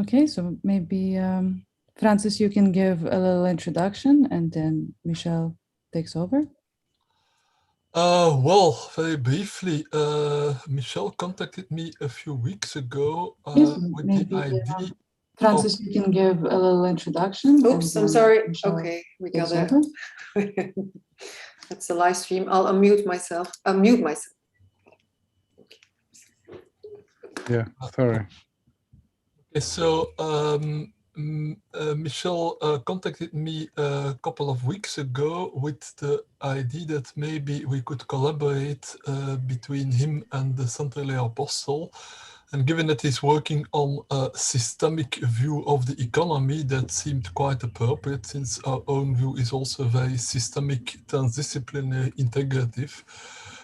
Okay, so maybe Francis, you can give a little introduction and then Michel takes over. Well, very briefly, Michel contacted me a few weeks ago Yes, with the maybe idea. Francis, you can give a little introduction. Oops, I'm sorry. Michel Okay, we takes got over. it. That's a live stream. I'll unmute myself. Unmute myself. Yeah, sorry. Okay, so Michel contacted me a couple of weeks ago with the idea that maybe we could collaborate between him and the CLEA Apostle. And given that he's working on a systemic view of the economy, that seemed quite appropriate, since our own view is also very systemic, transdisciplinary, integrative.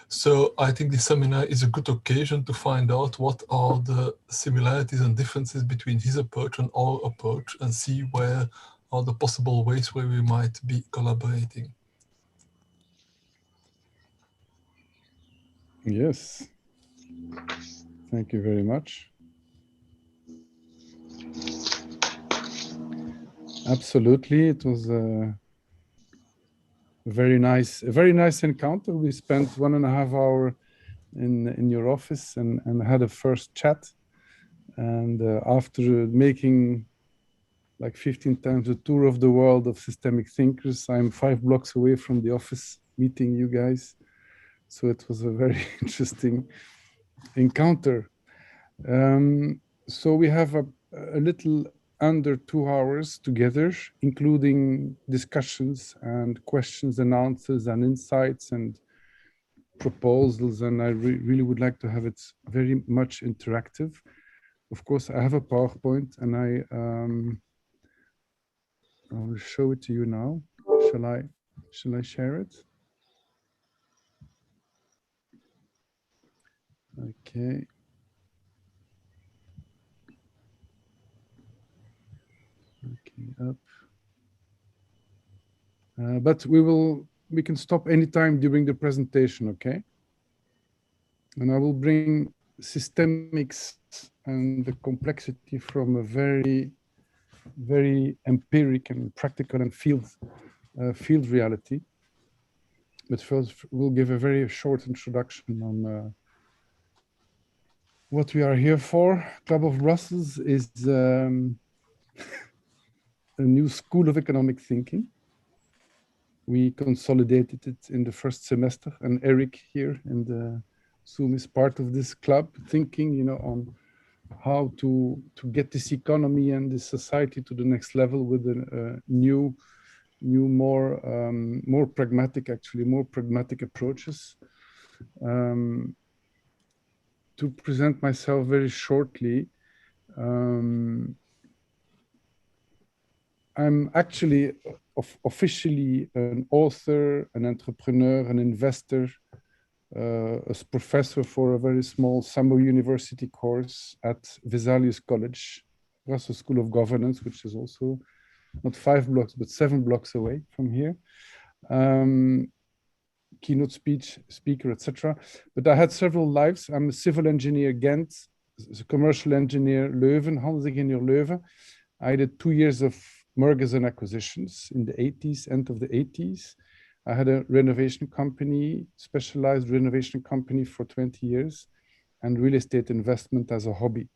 So I think the seminar is a good occasion to find out what are the similarities and differences between his approach and our approach, and see where are the possible ways where we might be collaborating. Yes. Thank you very much. Absolutely, it was a very nice encounter. We spent 1.5 hours in your office and had a first chat. And after making like 15 times a tour of the world of systemic thinkers, I'm 5 blocks away from the office meeting you guys. So it was a very interesting encounter. So we have a little under 2 hours together, including discussions and questions and answers and insights and proposals. And I really would like to have it very much interactive. Of course, I have a PowerPoint and I will show it to you now. Shall I share it? Okay. Okay, up. But we can stop anytime during the presentation, okay? And I will bring systemics and the complexity from a very, very empiric and practical and field reality. But first, we'll give a very short introduction on what we are here for. Club of Brussels is a new school of economic thinking. We consolidated it in the first semester, and Eric here in the Zoom is part of this club, thinking, you know, on how to get this economy and this society to the next level with a new, more pragmatic, actually, more pragmatic approaches. To present myself very shortly, I'm actually officially an author, an entrepreneur, an investor, as professor for a very small summer university course at Vesalius College, Brussels School of Governance, which is also not 5 blocks, but 7 blocks away from here. Keynote speaker, etc. But I had several lives. I'm a civil engineer, Ghent, a commercial engineer, Leuven, handelsingenieur Leuven. I did 2 years of mergers and acquisitions in the 80s, end of the 80s. I had a renovation company, specialized renovation company for 20 years, and real estate investment as a hobby.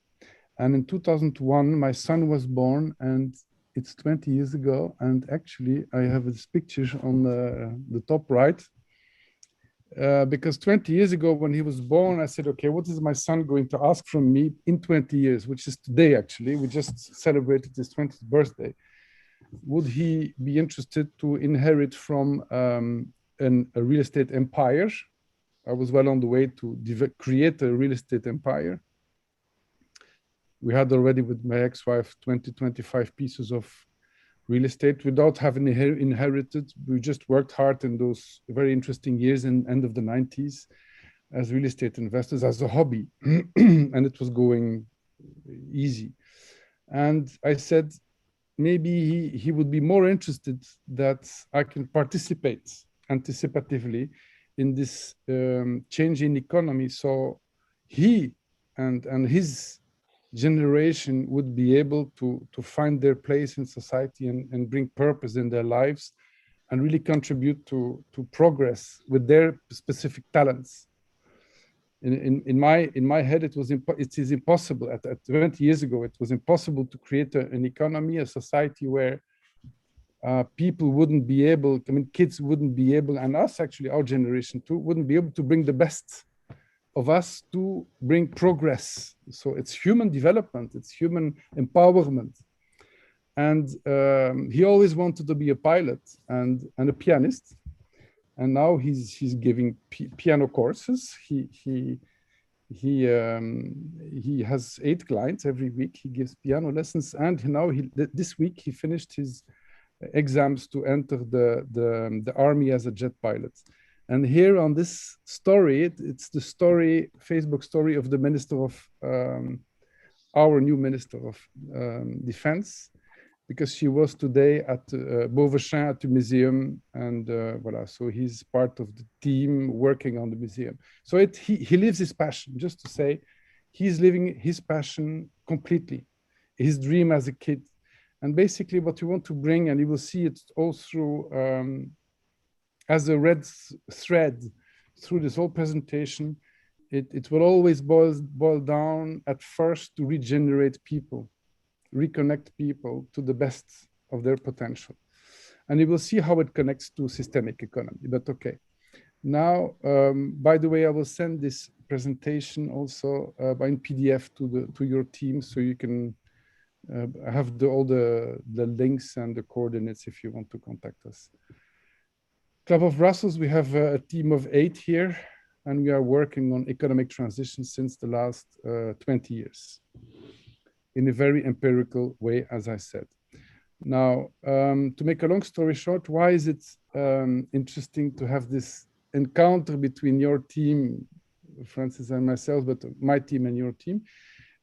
And in 2001, my son was born, and it's 20 years ago. And actually, I have this picture on the top right, because 20 years ago, when he was born, I said, okay, what is my son going to ask from me in 20 years, which is today, actually. We just celebrated his 20th birthday. Would he be interested to inherit from a real estate empire? I was well on the way to create a real estate empire. We had already with my ex-wife 25 pieces of real estate without having inherited. We just worked hard in those very interesting years in end of the 90s as real estate investors, as a hobby. And it was going easy. And I said, maybe he would be more interested that I can participate anticipatively in this change in economy. So he and his generation would be able to find their place in society and bring purpose in their lives and really contribute to progress with their specific talents. In my head, it is impossible. At 20 years ago, it was impossible to create an economy, a society where people wouldn't be able, I mean, kids wouldn't be able, and us actually, our generation too, wouldn't be able to bring the best of us to bring progress. So it's human development, it's human empowerment. And he always wanted to be a pilot and a pianist. And now he's giving piano courses. He has 8 clients every week. He gives piano lessons, and now this week he finished his exams to enter the army as a jet pilot. And here on this story, it's the story, Facebook story of the minister of our new minister of defense, because she was today at Beauvechin at the museum, and voila. So he's part of the team working on the museum. So he lives his passion. Just to say, he's living his passion completely, his dream as a kid. And basically what we want to bring, and you will see it all through as a red thread through this whole presentation, it will always boil down at first to regenerate people, reconnect people to the best of their potential. And you will see how it connects to systemic economy, but okay. Now, by the way, I will send this presentation also in PDF to your team, so you can have all the links and the coordinates if you want to contact us. Club of Brussels, we have a team of 8 here, and we are working on economic transition since the last 20 years in a very empirical way, as I said. Now, to make a long story short, why is it interesting to have this encounter between your team, Francis and myself, but my team and your team?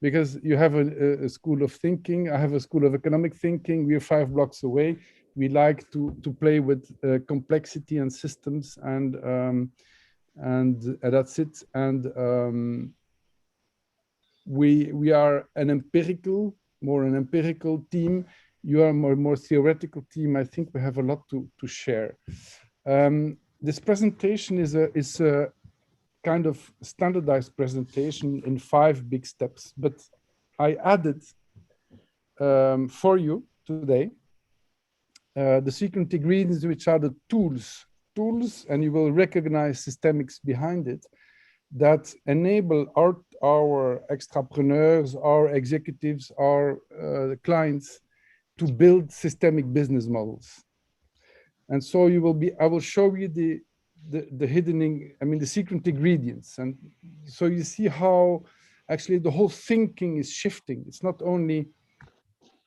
Because you have a school of thinking, I have a school of economic thinking, we are 5 blocks away. We like to play with complexity and systems, and that's it. And we are more an empirical team. You are more theoretical team. I think we have a lot to share. This presentation is a kind of standardized presentation in 5 big steps, but I added for you today the secret ingredients, which are the tools, and you will recognize systemics behind it, that enable our extrapreneurs, our executives, our clients to build systemic business models. And so I will show you the hidden, the secret ingredients. And so you see how actually the whole thinking is shifting. It's not only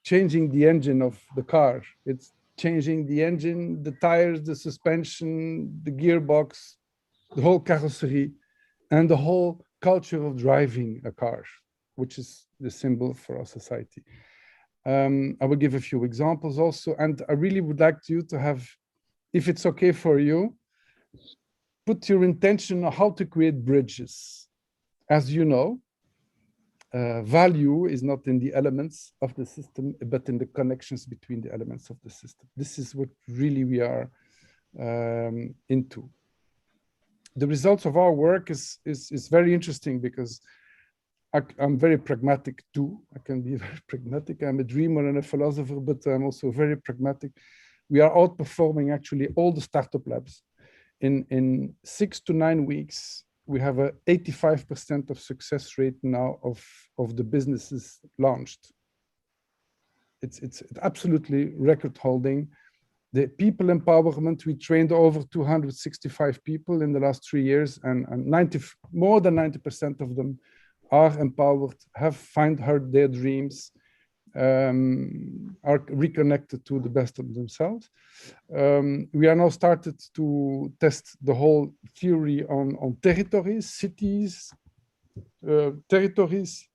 changing the engine of the car, it's changing the engine, the tires, the suspension, the gearbox, the whole carrosserie, and the whole culture of driving a car, which is the symbol for our society. I will give a few examples also, and I really would like you to have, if it's okay for you, put your intention on how to create bridges. As you know, value is not in the elements of the system, but in the connections between the elements of the system. This is what really we are into. The results of our work is very interesting, because I'm very pragmatic too. I can be very pragmatic. I'm a dreamer and a philosopher, but I'm also very pragmatic. We are outperforming actually all the startup labs. In 6 to 9 weeks, we have a 85% of success rate now of the businesses launched. It's absolutely record holding. The people empowerment, we trained over 265 people in the last 3 years, and more than 90% of them are empowered, have found their dreams, are reconnected to the best of themselves. We are now started to test the whole theory on territories, cities, territories,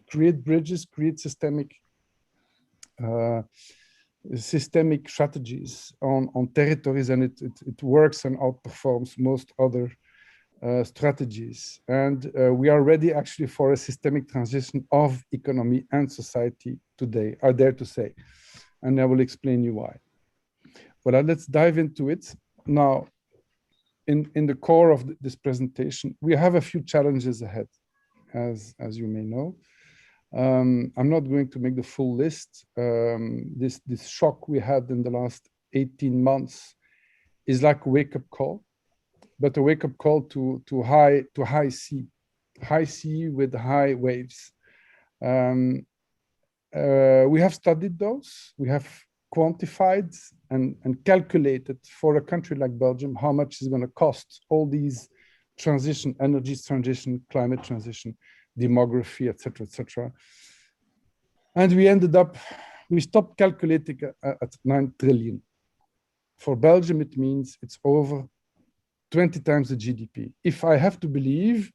create bridges, create systemic strategies on territories, and it works and outperforms most other strategies. And we are ready actually for a systemic transition of economy and society today, I dare to say. And I will explain you why. But let's dive into it. Now, in the core of this presentation, we have a few challenges ahead, as you may know. I'm not going to make the full list. This shock we had in the last 18 months is like a wake-up call, but a wake-up call to high sea with high waves. We have studied those. We have quantified and calculated for a country like Belgium how much is going to cost all these transition, energy transition, climate transition, demography, etc., etc. And we stopped calculating at 9 trillion. For Belgium, it means it's over 20 times the GDP. If I have to believe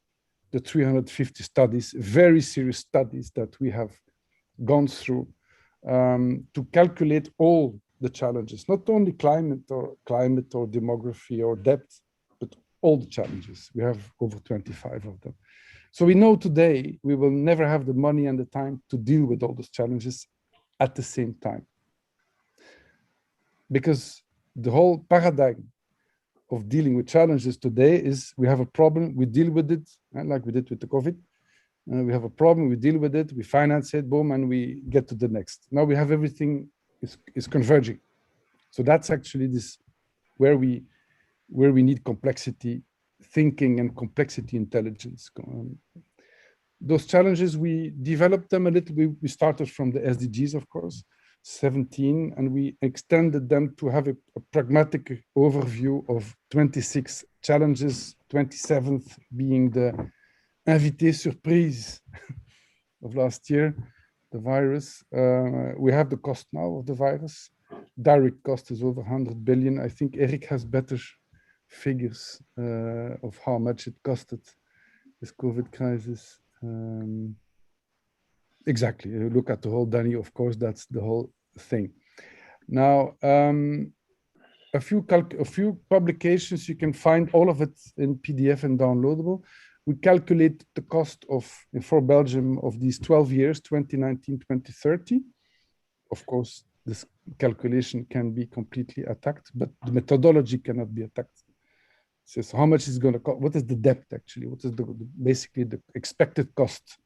the 350 studies, very serious studies that we have gone through to calculate all the challenges, not only climate or demography or debt, but all the challenges. We have over 25 of them. So we know today we will never have the money and the time to deal with all those challenges at the same time. Because the whole paradigm of dealing with challenges today is we have a problem, we deal with it, like we did with the COVID. We have a problem, we deal with it, we finance it, boom, and we get to the next. Now we have everything is converging. So that's actually this where we need complexity thinking and complexity intelligence. Those challenges, we developed them a little. We started from the SDGs, of course, 17, and we extended them to have a pragmatic overview of 26 challenges, 27th being the invité surprise of last year, the virus. We have the cost now of the virus. Direct cost is over 100 billion. I think Eric has better figures of how much it costed this COVID crisis. Exactly. You look at the whole Danny, of course, that's the whole thing. Now, a few publications, you can find all of it in PDF and downloadable. We calculate the cost for Belgium of these 12 years, 2019, 2030. Of course, this calculation can be completely attacked, but the methodology cannot be attacked. It says how much is going to cost, what is the debt actually, what is basically the expected cost.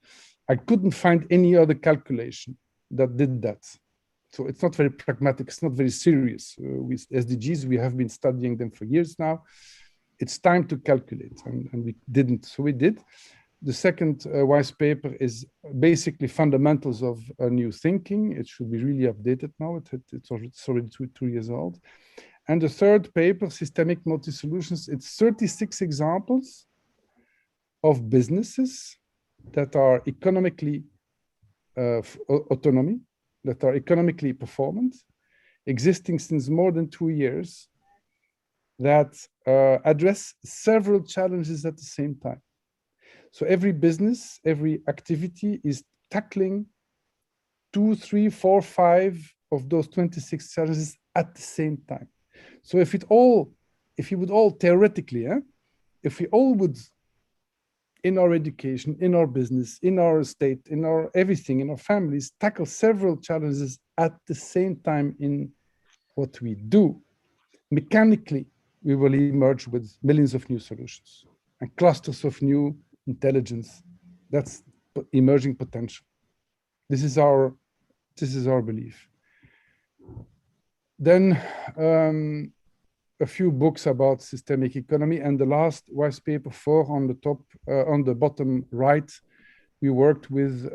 I couldn't find any other calculation that did that. So it's not very pragmatic, it's not very serious. With SDGs, we have been studying them for years now. It's time to calculate, and we didn't, so we did. The second wise paper is basically fundamentals of new thinking. It should be really updated now. It's already two years old. And the third paper, Systemic Multisolutions, it's 36 examples of businesses that are economically autonomy, that are economically performant, existing since more than 2 years, that address several challenges at the same time. So every business, every activity is tackling 2, 3, 4, 5 of those 26 challenges at the same time. So if you would all theoretically, if we all would, in our education, in our business, in our state, in our everything, in our families, tackle several challenges at the same time in what we do, mechanically, we will emerge with millions of new solutions and clusters of new intelligence. That's emerging potential. This is our belief. Then a few books about systemic economy, and the last wise paper 4 on the top, on the bottom right, we worked with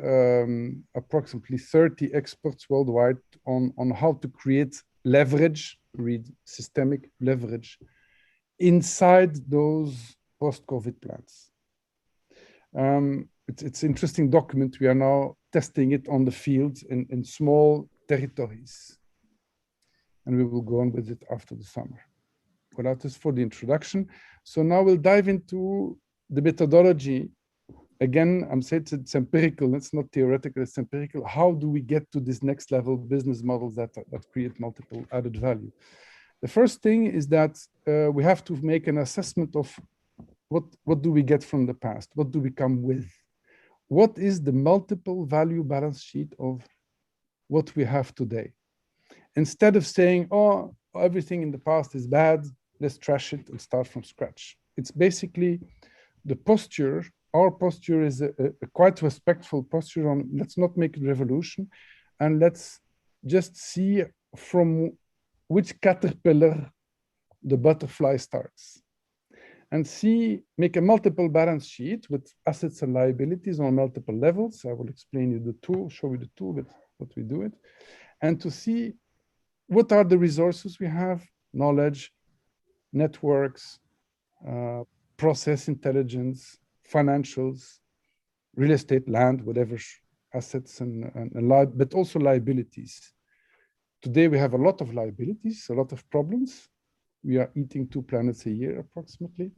approximately 30 experts worldwide on how to create leverage, read systemic leverage, inside those post-COVID plans. It's an interesting document. We are now testing it on the field in small territories. And we will go on with it after the summer. Well, that is for the introduction. So now we'll dive into the methodology. Again, I'm saying it's empirical, it's not theoretical, it's empirical. How do we get to this next level business models that create multiple added value? The first thing is that we have to make an assessment of what do we get from the past? What do we come with? What is the multiple value balance sheet of what we have today? Instead of saying, oh, everything in the past is bad, let's trash it and start from scratch. It's basically the posture. Our posture is a quite respectful posture on let's not make a revolution, and let's just see from which caterpillar the butterfly starts. And make a multiple balance sheet with assets and liabilities on multiple levels. I will explain you the tool, show you the tool, but what we do it. And to see what are the resources we have, knowledge, networks, process intelligence, financials, real estate, land, whatever assets but also liabilities. Today we have a lot of liabilities, a lot of problems. We are eating 2 planets a year approximately.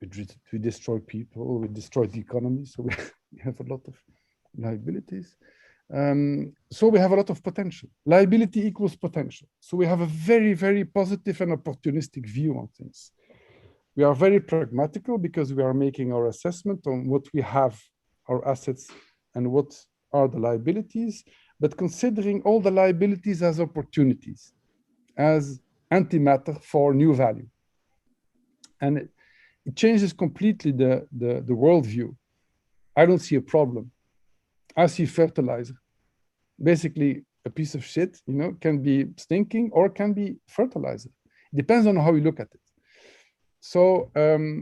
We destroy people, we destroy the economy, so we have a lot of liabilities. So we have a lot of potential. Liability equals potential. So we have a very, very positive and opportunistic view on things. We are very pragmatical because we are making our assessment on what we have, our assets, and what are the liabilities, but considering all the liabilities as opportunities, as antimatter for new value. And it changes completely the worldview. I don't see a problem. I see fertilizer. Basically, a piece of shit, can be stinking or can be fertilizer. It depends on how you look at it. So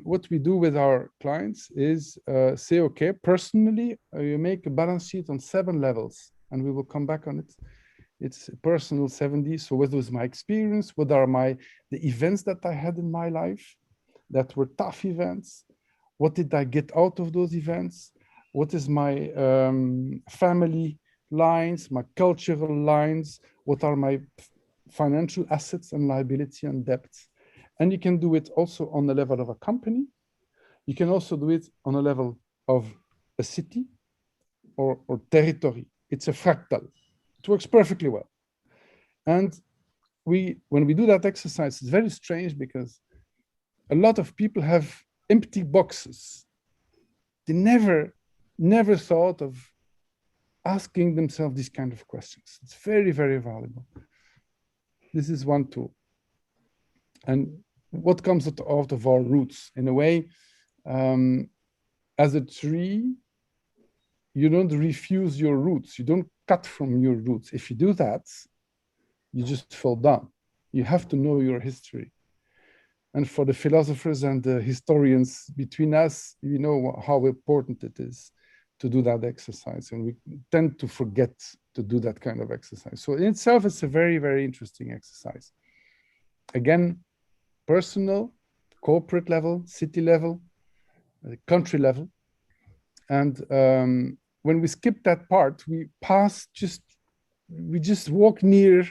what we do with our clients is say, okay, personally, you make a balance sheet on 7 levels, and we will come back on it. It's personal 70. So what was my experience? What are the events that I had in my life that were tough events? What did I get out of those events? What is my family lines, my cultural lines? What are my financial assets and liability and debts? And you can do it also on the level of a company. You can also do it on a level of a city or territory. It's a fractal. It works perfectly well. And when we do that exercise, it's very strange because a lot of people have empty boxes. They never thought of asking themselves these kind of questions. It's very, very valuable. This is one tool. And what comes out of our roots? In a way, as a tree, you don't refuse your roots. You don't cut from your roots. If you do that, you just fall down. You have to know your history. And for the philosophers and the historians between us, you know how important it is to do that exercise. And we tend to forget to do that kind of exercise. So in itself, it's a very, very interesting exercise. Again, personal, corporate level, city level, country level. And when we skip that part, we just walk near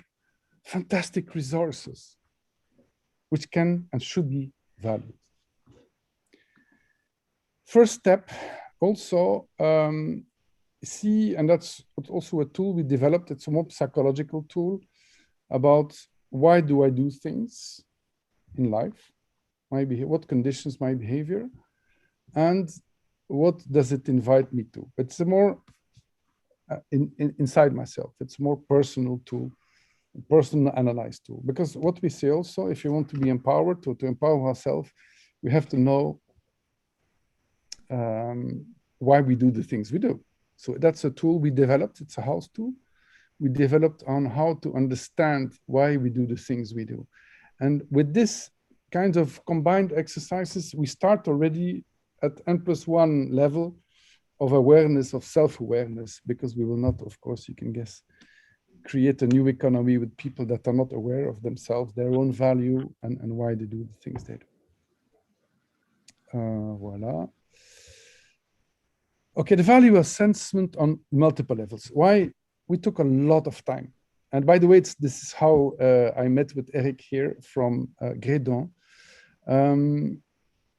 fantastic resources, which can and should be valued. First step, also see, and that's also a tool we developed. It's a more psychological tool about why do I do things in life, what conditions my behavior, and what does it invite me to. It's a more inside myself. It's a more personal tool, personal analyzed tool. Because what we say also, if you want to be empowered, to empower ourselves, we have to know why we do the things we do. So that's a tool we developed. It's a house tool. We developed on how to understand why we do the things we do. And with this kind of combined exercises, we start already at N+1 level of awareness, of self-awareness, because we will not, of course, you can guess, create a new economy with people that are not aware of themselves, their own value, and why they do the things they do. Voila. Okay, the value assessment on multiple levels. Why? We took a lot of time. And by the way, this is how I met with Eric here from Gredon.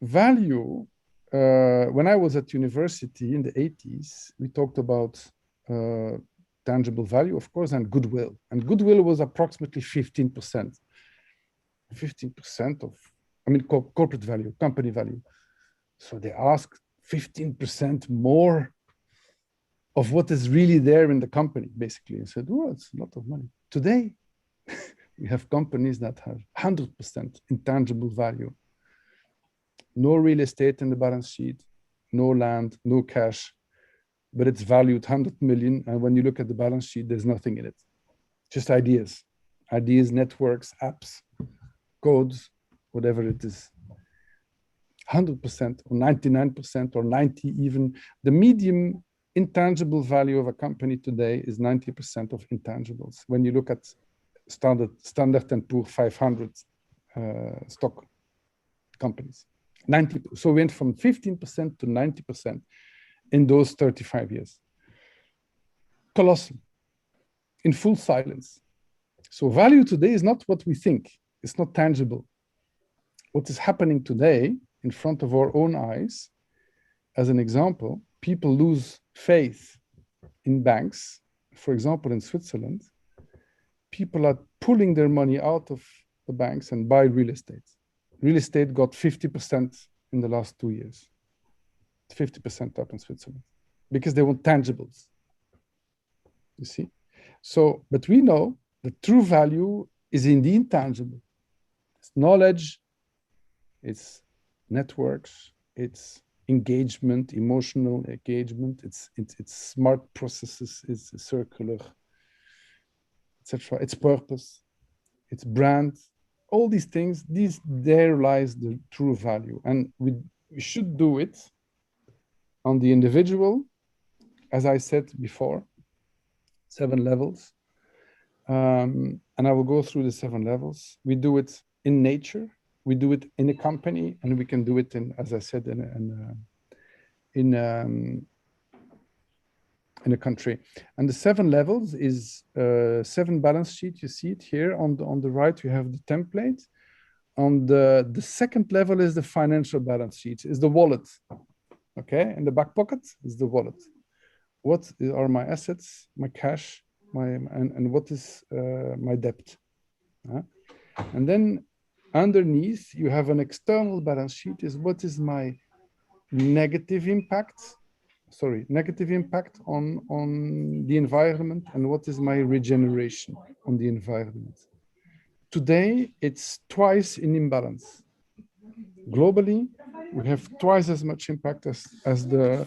Value, when I was at university in the 80s, we talked about tangible value, of course, and goodwill. And goodwill was approximately 15%. 15% of, corporate value, company value. So they ask 15% more of what is really there in the company, basically. I said, well, it's a lot of money. Today, we have companies that have 100% intangible value. No real estate in the balance sheet, no land, no cash, but it's valued 100 million. And when you look at the balance sheet, there's nothing in it. Just ideas, networks, apps, codes, whatever it is. 100% or 99% or 90 even. The medium intangible value of a company today is 90% of intangibles. When you look at Standard & Poor's 500 stock companies, 90. So we went from 15% to 90% in those 35 years. Colossal, in full silence. So value today is not what we think. It's not tangible. What is happening today in front of our own eyes, as an example, people lose faith in banks. For example, in Switzerland, people are pulling their money out of the banks and buy real estate. Real estate got 50% in the last 2 years. 50% up in Switzerland because they want tangibles. You see? So, but we know the true value is in the intangible. It's knowledge, it's networks, it's engagement, emotional engagement, it's smart processes, it's circular, etc. It's purpose, it's brand, all these things, there lies the true value. And we should do it on the individual, as I said before, 7 levels. And I will go through the 7 levels. We do it in nature, we do it in a company, and we can do it in, as I said, in a country. And the 7 levels is 7 balance sheet. You see it here on the right. You have the template. On the second level is the financial balance sheet, is the wallet. Okay, in the back pocket is the wallet. What are my assets, my cash, and what is my debt? And then underneath you have an external balance sheet. Is what is my negative impact on the environment, and what is my regeneration on the environment. Today it's twice in imbalance. Globally, we have twice as much impact as the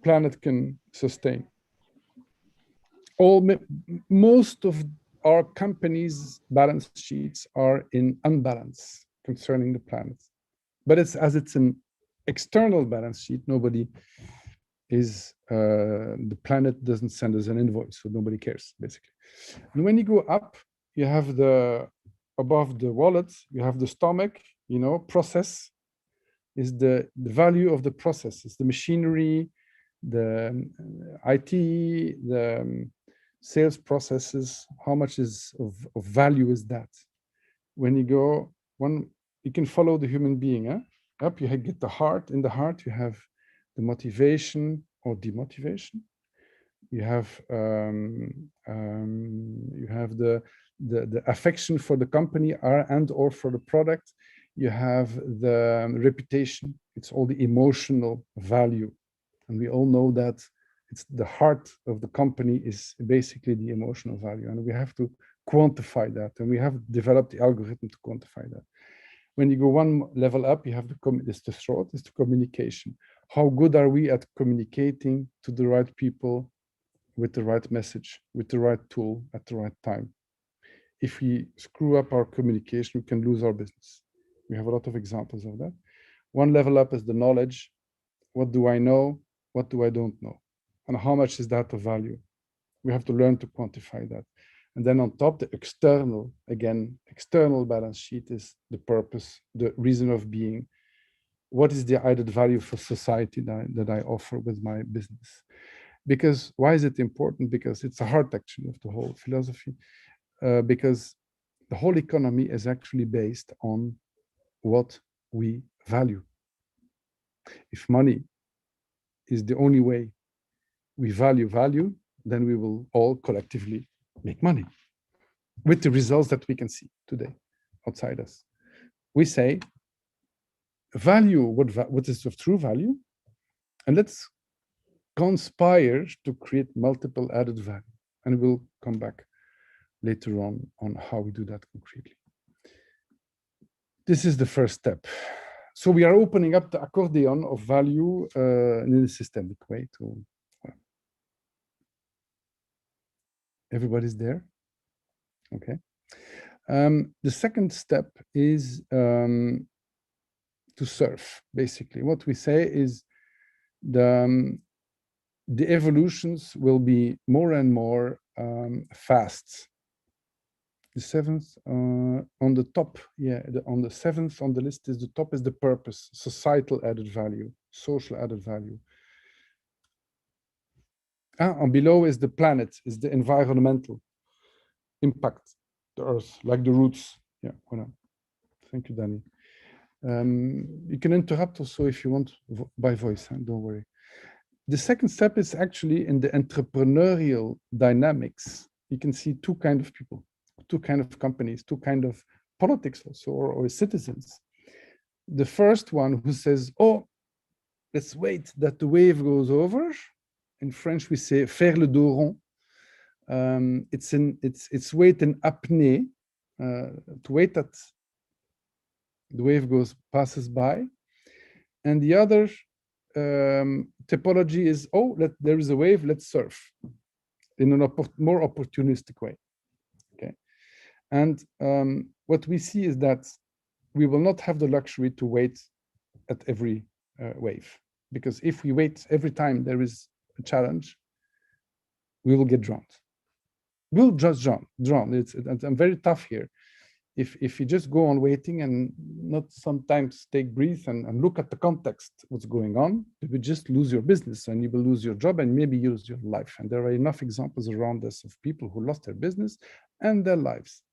planet can sustain. Most of our companies' balance sheets are in unbalance concerning the planet. But it's an external balance sheet, nobody is, the planet doesn't send us an invoice, so nobody cares, basically. And when you go up, you have above the wallet, you have the stomach, process is the value of the processes, the machinery, the IT, the sales processes, how much of value is that? When you go you can follow the human being, up you get the heart. In the heart you have the motivation or demotivation. You have the affection for the company or for the product. You have the reputation. It's all the emotional value, and we all know that it's the heart of the company is basically the emotional value, and we have to quantify that, and we have developed the algorithm to quantify that. When you go one level up, you have the communication. How good are we at communicating to the right people with the right message, with the right tool at the right time? If we screw up our communication, we can lose our business. We have a lot of examples of that. One level up is the knowledge. What do I know? What do I don't know? And how much is that of value? We have to learn to quantify that. And then on top, the external balance sheet is the purpose, the reason of being. What is the added value for society that I offer with my business? Because why is it important? Because it's a heart action of the whole philosophy. Because the whole economy is actually based on what we value. If money is the only way we value, then we will all collectively make money with the results that we can see today outside us. We say value what is of true value, and let's conspire to create multiple added value. And we'll come back later on how we do that concretely. This is the first step. So we are opening up the accordion of value in a systemic way. Everybody's there? Okay. The second step is to surf, basically. What we say is the evolutions will be more and more fast. The seventh on the top, on the seventh on the list is the top is the purpose, societal added value, social added value. And below is the planet, is the environmental impact, the earth, like the roots. Yeah, voilà. Thank you, Danny. You can interrupt also if you want by voice, don't worry. The second step is actually in the entrepreneurial dynamics. You can see two kinds of people, two kinds of companies, two kinds of politics also, or citizens. The first one who says, oh, let's wait that the wave goes over. In French, we say faire le dos rond. It's wait in apnée, to wait that the wave passes by. And the other typology is, oh, there is a wave, let's surf in a more opportunistic way. Okay. And what we see is that we will not have the luxury to wait at every wave, because if we wait every time there is a challenge, we will get drowned. We'll just drown. I'm very tough here. If you just go on waiting and not sometimes take breath and look at the context, what's going on, you will just lose your business and you will lose your job and maybe lose your life. And there are enough examples around us of people who lost their business and their lives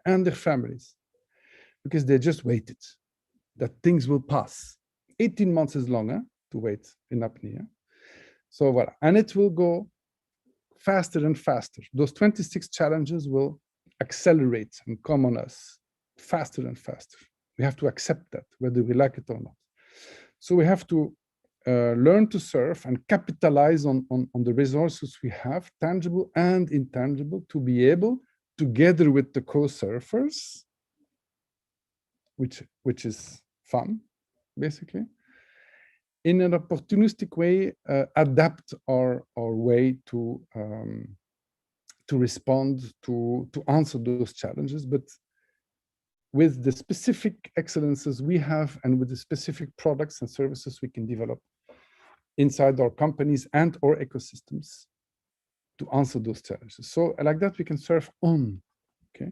and their families because they just waited that things will pass. 18 months is longer to wait in apnea. So voilà, and it will go faster and faster. Those 26 challenges will accelerate and come on us faster and faster. We have to accept that, whether we like it or not. So we have to learn to surf and capitalize on the resources we have, tangible and intangible, to be able, together with the co-surfers, which is fun, basically, in an opportunistic way, adapt our way to respond, to answer those challenges, but with the specific excellences we have and with the specific products and services we can develop inside our companies and our ecosystems to answer those challenges. So like that, we can surf on, okay?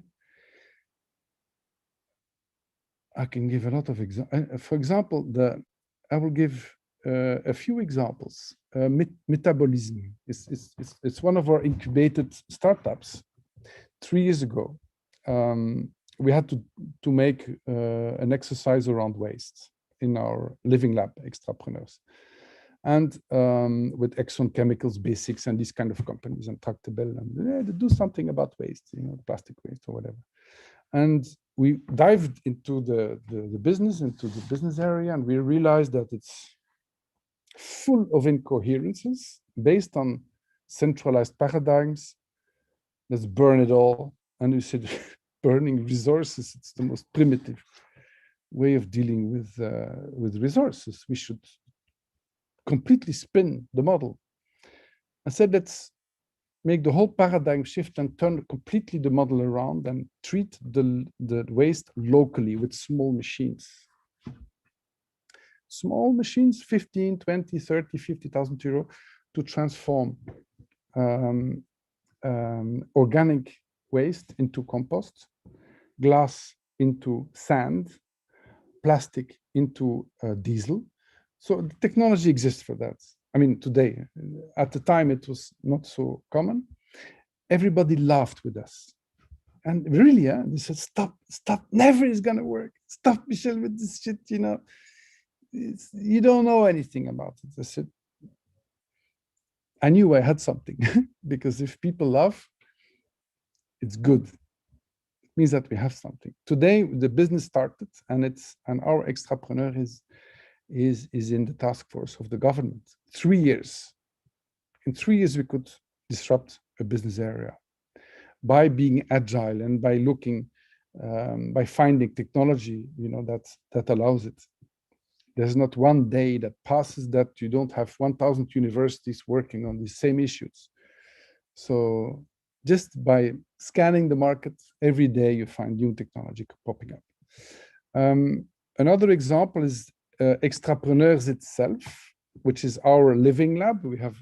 I can give a lot of examples. For example, I will give a few examples. Metabolism. It's one of our incubated startups. 3 years ago, we had to make an exercise around waste in our living lab, Extrapreneurs. And with Exxon Chemicals, Basics, and these kind of companies, and Tractable, and they do something about waste, plastic waste or whatever. And we dived into the business area, and we realized that it's full of incoherences based on centralized paradigms. Let's burn it all. And you said burning resources, it's the most primitive way of dealing with resources. We should completely spin the model. I said, let's make the whole paradigm shift and turn completely the model around and treat the waste locally with small machines. Small machines, 15, 20, 30, 50,000 euro to transform organic waste into compost, glass into sand, plastic into diesel. So the technology exists for that. I mean, today, at the time, it was not so common. Everybody laughed with us. And really, they said, stop, never is going to work. Stop, Michel, with this shit, you don't know anything about it. I said, I knew I had something because if people laugh, it's good. means that we have something. Today, the business started, and our extrapreneur is in the task force of the government. 3 years. In 3 years, we could disrupt a business area by being agile and by looking, by finding technology, that allows it. There's not one day that passes that you don't have 1,000 universities working on these same issues. So just by scanning the market, every day you find new technology popping up. Another example is Extrapreneurs itself, which is our living lab. We have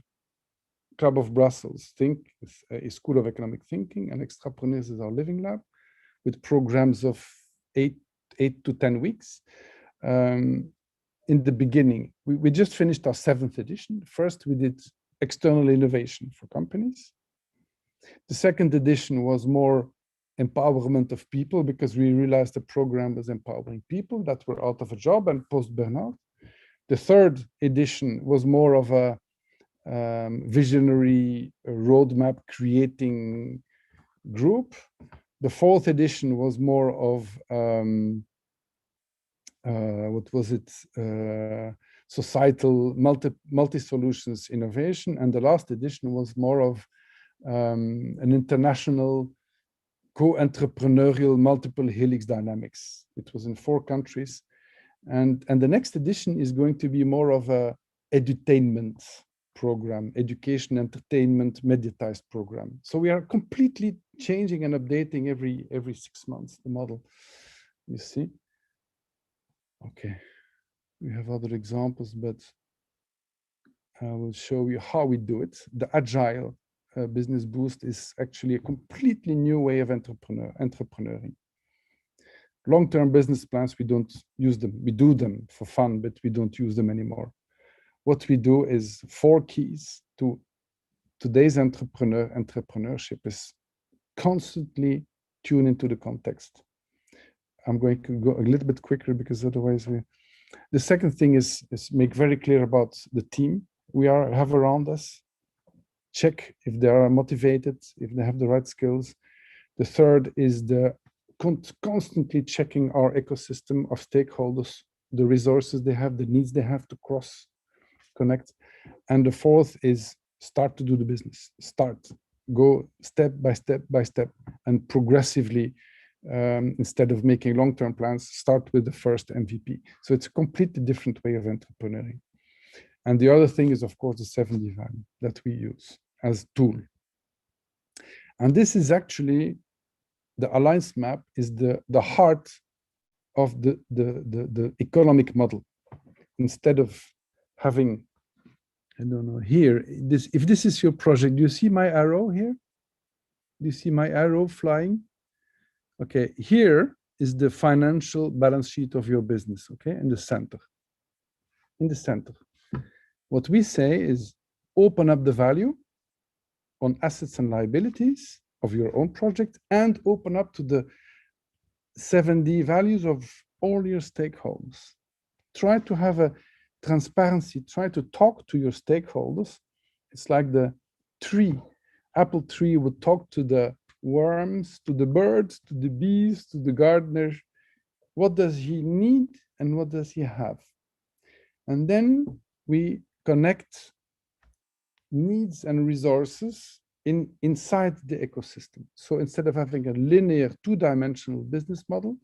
Club of Brussels Think, a School of Economic Thinking, and Extrapreneurs is our living lab with programs of 8 to 10 weeks. In the beginning, we just finished our 7th edition. First, we did external innovation for companies. The 2nd edition was more empowerment of people, because we realized the program was empowering people that were out of a job and post-burnout. The 3rd edition was more of a visionary roadmap creating group. The 4th edition was more of societal multi-solutions innovation, and the last edition was more of an international co-entrepreneurial multiple helix dynamics. It was in 4 countries, and the next edition is going to be more of a edutainment program, education, entertainment, mediatized program. So we are completely changing and updating every 6 months the model. You see. Okay, we have other examples, but I will show you how we do it. The Agile Business Boost is actually a completely new way of entrepreneuring. Long-term business plans, we don't use them. We do them for fun, but we don't use them anymore. What we do is 4 keys to today's entrepreneurship is constantly tune into the context. I'm going to go a little bit quicker because otherwise the second thing is make very clear about the team we have around us. Check if they are motivated, if they have the right skills. The third is the constantly checking our ecosystem of stakeholders, the resources they have, the needs they have to cross connect. And the fourth is start to do the business. Go step by step and progressively, instead of making long-term plans, start with the first MVP. So it's a completely different way of entrepreneuring. And the other thing is, of course, the 7D value that we use as tool. And this is actually, the alliance map is the heart of the economic model. Instead of having, I don't know, here, if this is your project, do you see my arrow here? Do you see my arrow flying? Okay, here is the financial balance sheet of your business, okay, in the center. In the center. What we say is open up the value on assets and liabilities of your own project and open up to the 7D values of all your stakeholders. Try to have a transparency, try to talk to your stakeholders. It's like the tree, apple tree would talk to the worms, to the birds, to the bees, to the gardener. What does he need and what does he have? And then we connect needs and resources inside the ecosystem. So instead of having a linear two-dimensional business model,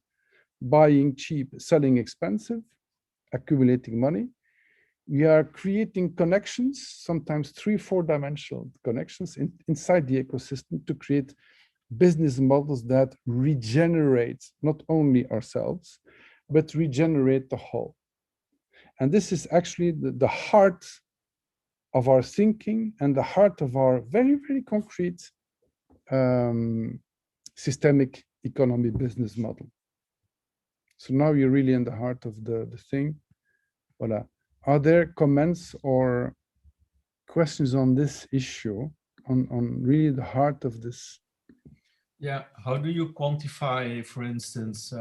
buying cheap, selling expensive, accumulating money, we are creating connections, sometimes 3-4-dimensional connections inside the ecosystem to create business models that regenerate not only ourselves, but regenerate the whole. And this is actually the heart of our thinking and the heart of our very, very concrete systemic economy business model. So now you're really in the heart of the thing. Voila. Are there comments or questions on this issue, on really the heart of this? Yeah, how do you quantify, for instance,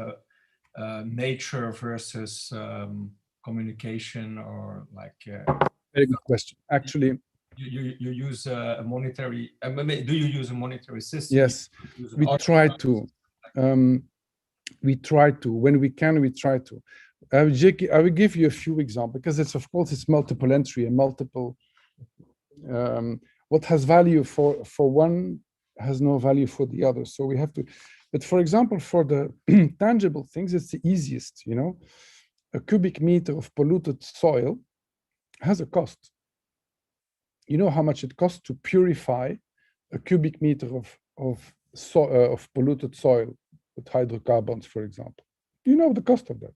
nature versus communication, or like? Very good question. Actually, you use a monetary. Do you use a monetary system? Yes, we try to. we try to, when we can, we try to. I will give you a few examples, because it's, of course, it's multiple entry and multiple. What has value for one has no value for the other. So we have to, but for example, for the tangible things, it's the easiest, you know. A cubic meter of polluted soil has a cost. You know how much it costs to purify a cubic meter of polluted soil with hydrocarbons, for example. You know the cost of that.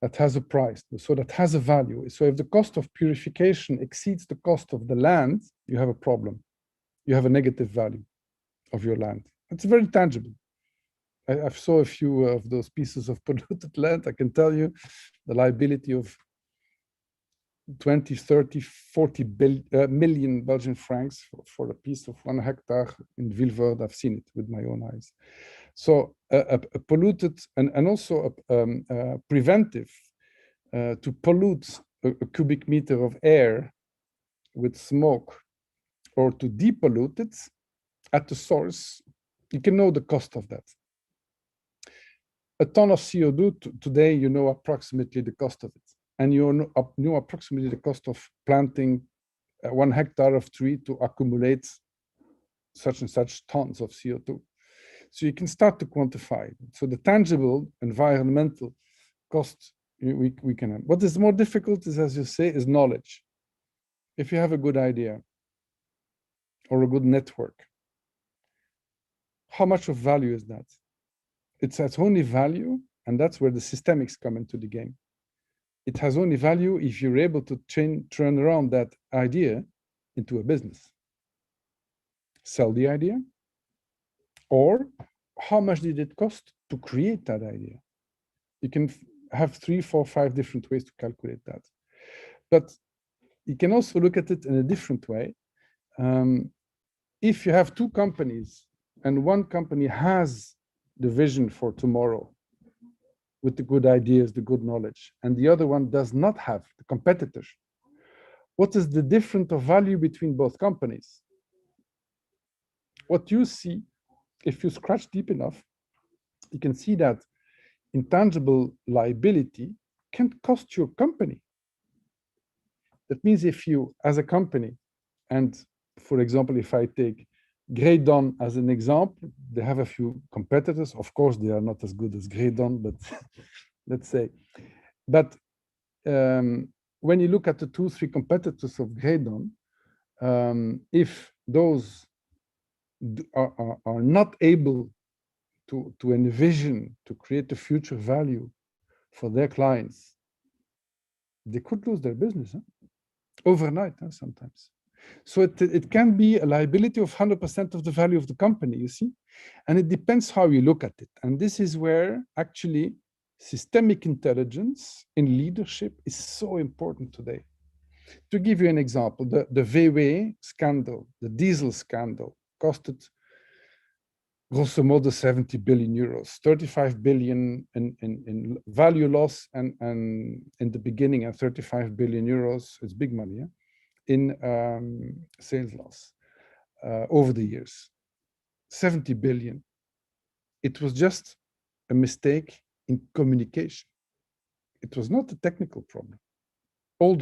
That has a price, so that has a value. So if the cost of purification exceeds the cost of the land, you have a problem. You have a negative value of your land. It's very tangible. I saw a few of those pieces of polluted land. I can tell you the liability of 20, 30, 40 million Belgian francs for a piece of 1 hectare in Vilvoorde. I've seen it with my own eyes. So a polluted and also preventive to pollute a cubic meter of air with smoke, or to depollute it at the source, you can know the cost of that. A ton of CO2 today, you know approximately the cost of it. And you know approximately the cost of planting 1 hectare of tree to accumulate such and such tons of CO2. So you can start to quantify. So the tangible environmental cost we can have. What is more difficult is, as you say, is knowledge. If you have a good idea or a good network, how much of value is that? It has only value, and that's where the systemics come into the game. It has only value if you're able to turn around that idea into a business. Sell the idea, or how much did it cost to create that idea? You can have 3, 4, 5 different ways to calculate that. But you can also look at it in a different way. If you have 2 companies and one company has the vision for tomorrow with the good ideas, the good knowledge, and the other one does not have, the competitors, what is the difference of value between both companies? What you see, if you scratch deep enough, you can see that intangible liability can cost your company. That means if you, as a company, and for example, if I take Graydon as an example, they have a few competitors. Of course, they are not as good as Graydon, but let's say. But when you look at the 2, 3 competitors of Graydon, if those are not able to envision, to create a future value for their clients, they could lose their business overnight sometimes. So it can be a liability of 100% of the value of the company, you see, and it depends how you look at it. And this is where actually systemic intelligence in leadership is so important today. To give you an example, the VW scandal, the diesel scandal, costed grosso modo 70 billion euros, 35 billion in value loss, and in the beginning, and 35 billion euros, it's big money, yeah? In sales loss over the years, 70 billion. It was just a mistake in communication. It was not a technical problem. All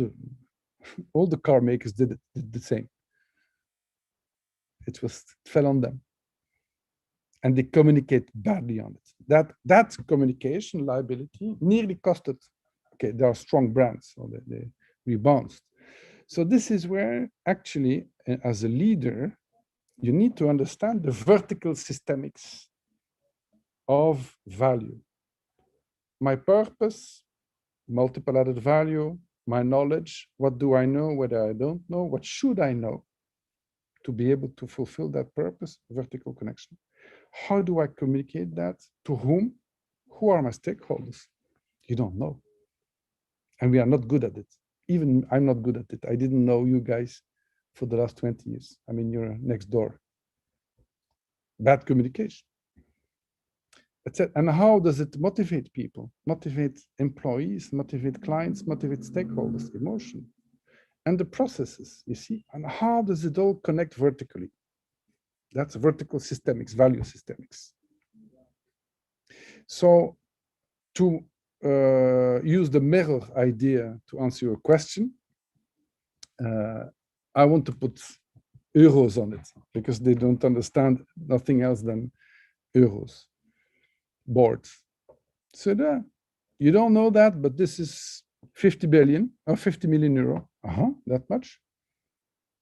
the car makers did the same. It fell on them. And they communicate badly on it. That communication liability nearly costed, okay, there are strong brands, so they rebounded. So this is where actually, as a leader, you need to understand the vertical systemics of value. My purpose, multiple added value, my knowledge, what do I know, what I don't know, what should I know to be able to fulfill that purpose, vertical connection. How do I communicate that? To whom? Who are my stakeholders? You don't know. And we are not good at it. Even I'm not good at it. I didn't know you guys for the last 20 years. I mean, you're next door. Bad communication. That's it. And how does it motivate people? Motivate employees, motivate clients, motivate stakeholders, emotion. And the processes, you see? And how does it all connect vertically? That's vertical systemics, value systemics. So to use the mirror idea to answer your question, I want to put euros on it because they don't understand nothing else than euros, boards. So there, you don't know that, but this is 50 billion or 50 million euro. That much.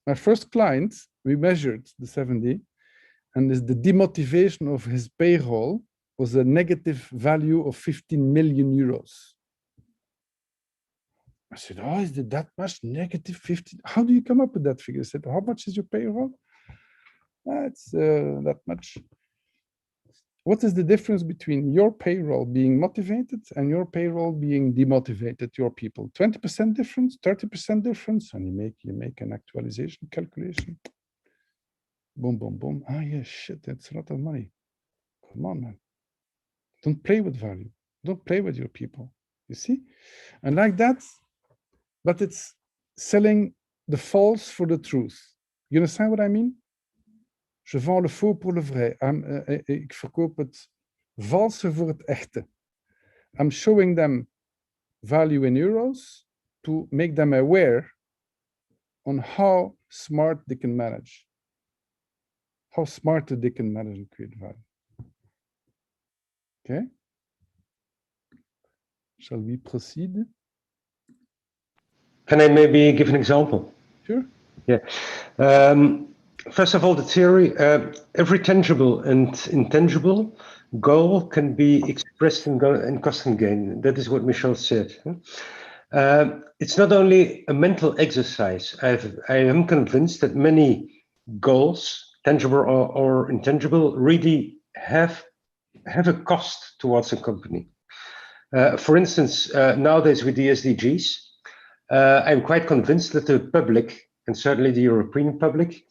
My first client, we measured the 70, and the demotivation of his payroll was a negative value of 15 million euros. I said, oh, is it that much? Negative 15? How do you come up with that figure? I said, how much is your payroll? It's that much. What is the difference between your payroll being motivated and your payroll being demotivated, your people? 20% difference, 30% difference, and you make an actualization calculation. Boom, boom, boom. Ah, yeah, shit, that's a lot of money. Come on, man. Don't play with value. Don't play with your people. You see? And like that, but it's selling the false for the truth. You understand what I mean? Je vends le faux pour le vrai. Ik verkoop het valse voor het echte. I'm showing them value in euros to make them aware on how smart they can manage. How smarter they can manage and create value. Okay? Shall we proceed? Can I maybe give an example? Sure. Yeah. First of all, the theory, every tangible and intangible goal can be expressed in cost and gain. That is what Michel said. It's not only a mental exercise. I am convinced that many goals, tangible or intangible, really have a cost towards a company. For instance, nowadays with the SDGs, I'm quite convinced that the public, and certainly the European public,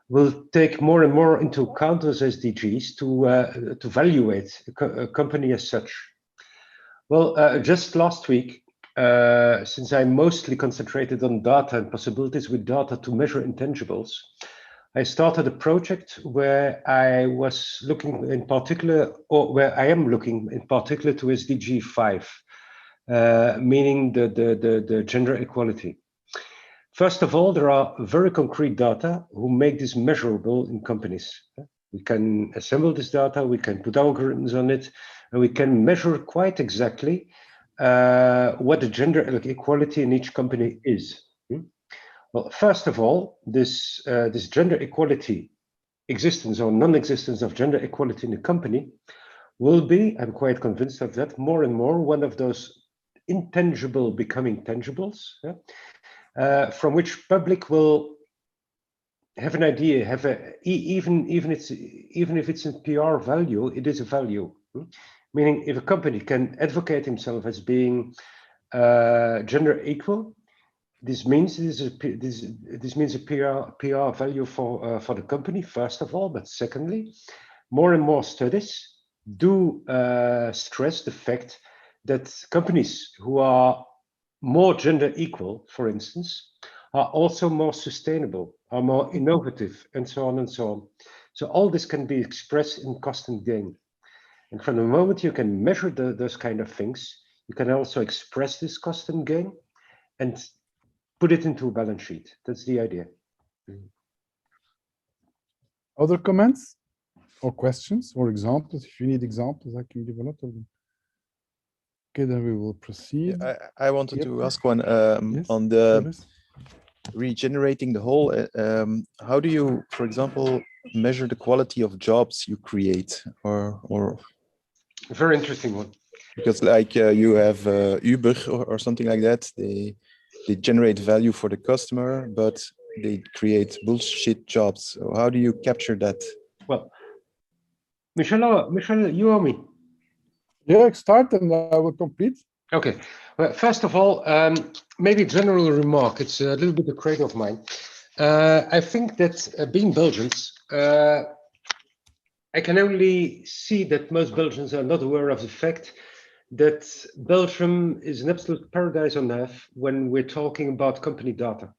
will take more and more into account those SDGs to evaluate a company as such. Well, just last week, since I'm mostly concentrated on data and possibilities with data to measure intangibles, I started a project where I was looking in particular, or where I am looking in particular to SDG 5, meaning the gender equality. First of all, there are very concrete data who make this measurable in companies. We can assemble this data, we can put algorithms on it, and we can measure quite exactly what the gender equality in each company is. Well, first of all, this gender equality, existence or non-existence of gender equality in a company will be, I'm quite convinced of that, more and more one of those intangible becoming tangibles, from which public will have an idea, even if it's in PR value, it is a value. Meaning, if a company can advocate himself as being gender equal, this means this means a PR value for the company, first of all, but secondly, more and more studies do stress the fact that companies who are more gender equal, for instance, are also more sustainable, are more innovative, and so on and so on. So all this can be expressed in cost and gain. And from the moment you can measure those kind of things, you can also express this cost and gain and put it into a balance sheet. That's the idea. Other comments or questions or examples? If you need examples, I can give a lot of them. Okay, then we will proceed. Yeah, I wanted to ask one Yes, on the Travis? regenerating the whole. How do you, for example, measure the quality of jobs you create, or Very interesting one. because like you have Uber or something like that, they generate value for the customer, but they create bullshit jobs. So how do you capture that? Well, Michel, you or me? Yeah, start and I will complete. Okay. Well, first of all, maybe a general remark. It's a little bit a craze of mine. I think that being Belgians, I can only see that most Belgians are not aware of the fact that Belgium is an absolute paradise on earth when we're talking about company data.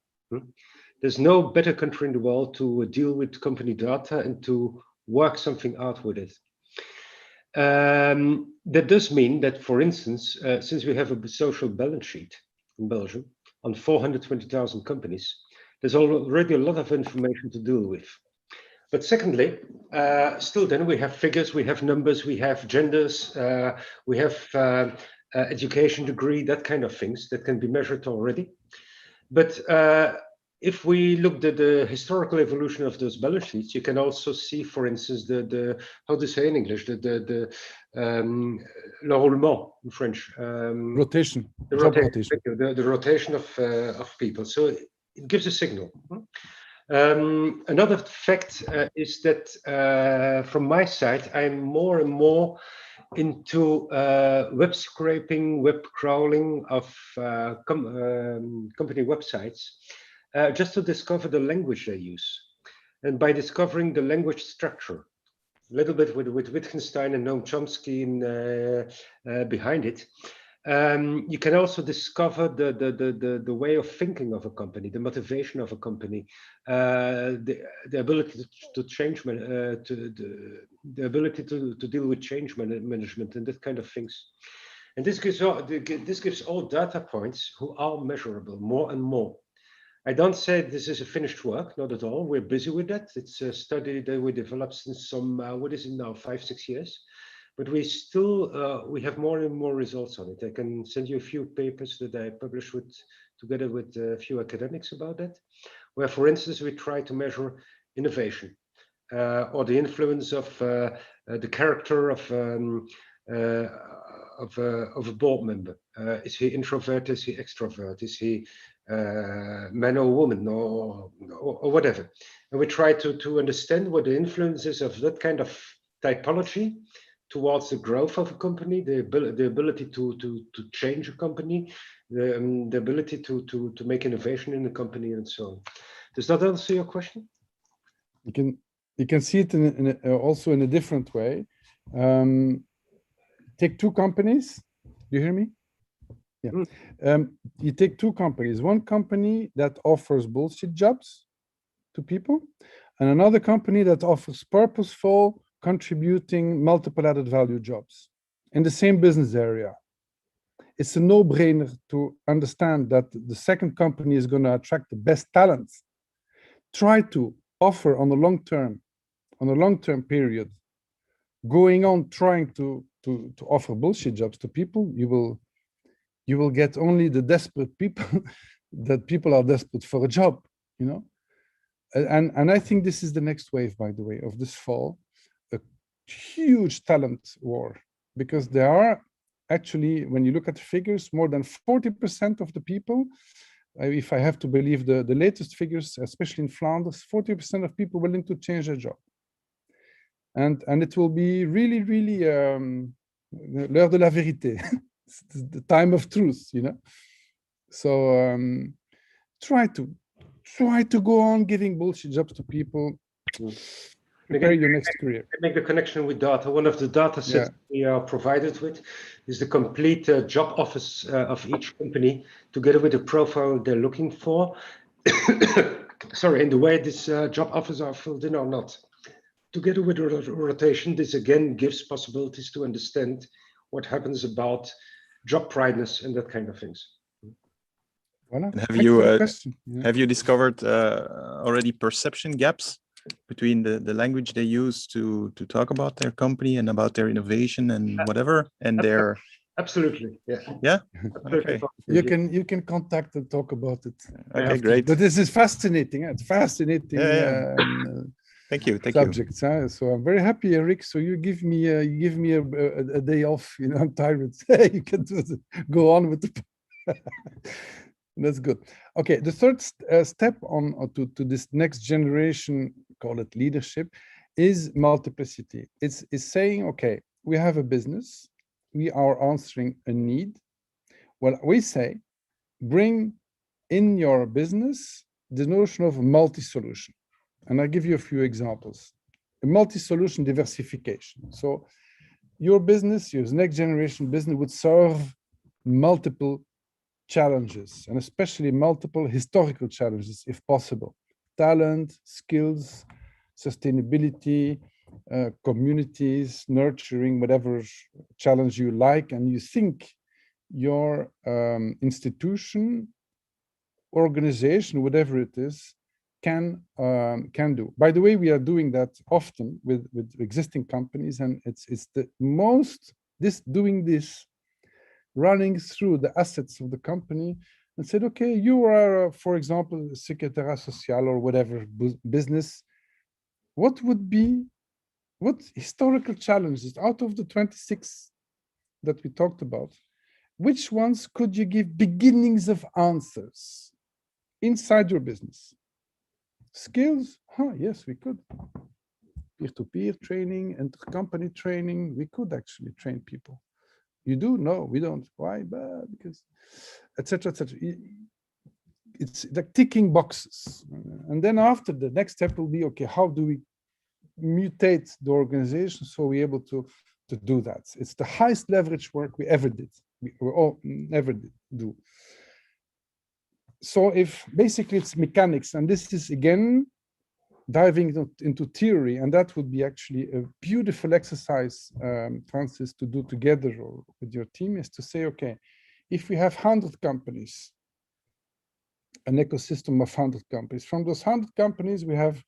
There's no better country in the world to deal with company data and to work something out with it. That does mean that, for instance, since we have a social balance sheet in Belgium on 420,000 companies, there's already a lot of information to deal with. But secondly, still then we have figures, we have numbers, we have genders, we have education degree, that kind of things that can be measured already. But if we look at the historical evolution of those balance sheets, you can also see, for instance, the how to say in English, le roulement in French. Rotation. The rotation. The rotation of people. So it gives a signal. Another fact is that from my side, I'm more and more into web scraping, web crawling of company websites, just to discover the language they use. And by discovering the language structure, a little bit with Wittgenstein and Noam Chomsky behind it, you can also discover the way of thinking of a company, the motivation of a company, the ability to change, the ability to deal with change management and that kind of things. And this gives all data points who are measurable more and more. I don't say this is a finished work, not at all. We're busy with that. It's a study that we developed since some, what is it now, 5-6 years. But we still, we have more and more results on it. I can send you a few papers that I published together with a few academics about that, where, for instance, we try to measure innovation or the influence of the character of a board member. Is he introvert? Is he extrovert? Is he man or woman or whatever? And we try to understand what the influence is of that kind of typology towards the growth of a company, the ability to change a company, the ability to make innovation in the company, and so on. Does that answer your question? You can see it also in a different way. Take two companies. Do you hear me? Yeah. You take two companies. One company that offers bullshit jobs to people, and another company that offers purposeful, contributing, multiple added value jobs in the same business area. It's a no-brainer to understand that the second company is going to attract the best talents. Try to offer on a long-term period, going on trying to offer bullshit jobs to people, you will get only the desperate people that people are desperate for a job, you know. And I think this is the next wave, by the way, of this fall, a huge talent war, because there are actually, when you look at the figures, more than 40% of the people, if I have to believe the latest figures, especially in Flanders, 40% of people willing to change their job. And it will be really, really l'heure de la vérité, the time of truth, you know. So try to go on giving bullshit jobs to people. Prepare your next career. Make the connection with data. One of the data sets we are provided with is the complete job office of each company, together with the profile they're looking for. Sorry, and the way this job offers are filled in or not. Together with rotation, this again gives possibilities to understand what happens about job prideness and that kind of things. Voilà. And have you discovered already perception gaps between the language they use to talk about their company and about their innovation and whatever, and their absolutely, yeah. Yeah. Absolutely. Okay. You can contact and talk about it. Okay, great. But this is fascinating. It's fascinating. Thank you. Subjects. So I'm very happy, Eric. So you give me a day off. You know, I'm tired. You can go on with the. That's good. Okay, the third step to this next generation, call it leadership, is multiplicity. It's saying, okay, we have a business, we are answering a need. Well, we say, bring in your business the notion of multi-solution. And I'll give you a few examples. A multi-solution diversification. So your business, your next generation business would serve multiple challenges, and especially multiple historical challenges, if possible. Talent, skills, sustainability, communities, nurturing whatever challenge you like, and you think your institution, organization, whatever it is, can do. By the way, we are doing that often with existing companies, and it's the most doing this, running through the assets of the company and said, okay, you are, for example, secrétaire social or whatever business. What historical challenges out of the 26 that we talked about, which ones could you give beginnings of answers inside your business? Skills? Yes, we could. Peer-to-peer training, inter-company training, we could actually train people. You do? No, we don't. Why? Because, etc., etc. It's like ticking boxes. And then after, the next step will be, okay, how do we mutate the organization so we're able to do that? It's the highest leverage work we ever did. We all never do. So if basically it's mechanics, and this is again diving into theory, and that would be actually a beautiful exercise, Francis, to do together or with your team, is to say, okay, if we have 100 companies, an ecosystem of 100 companies, from those 100 companies, we have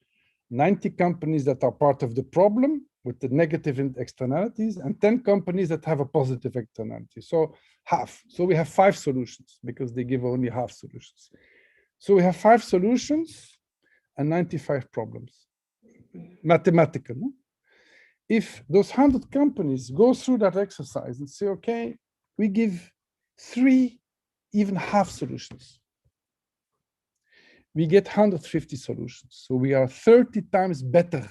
90 companies that are part of the problem with the negative externalities, and 10 companies that have a positive externality. So half. So we have 5 solutions because they give only half solutions. So we have 5 solutions and 95 problems, mathematical. No? If those 100 companies go through that exercise and say, okay, we give 3, even half solutions, we get 150 solutions. So we are 30 times better.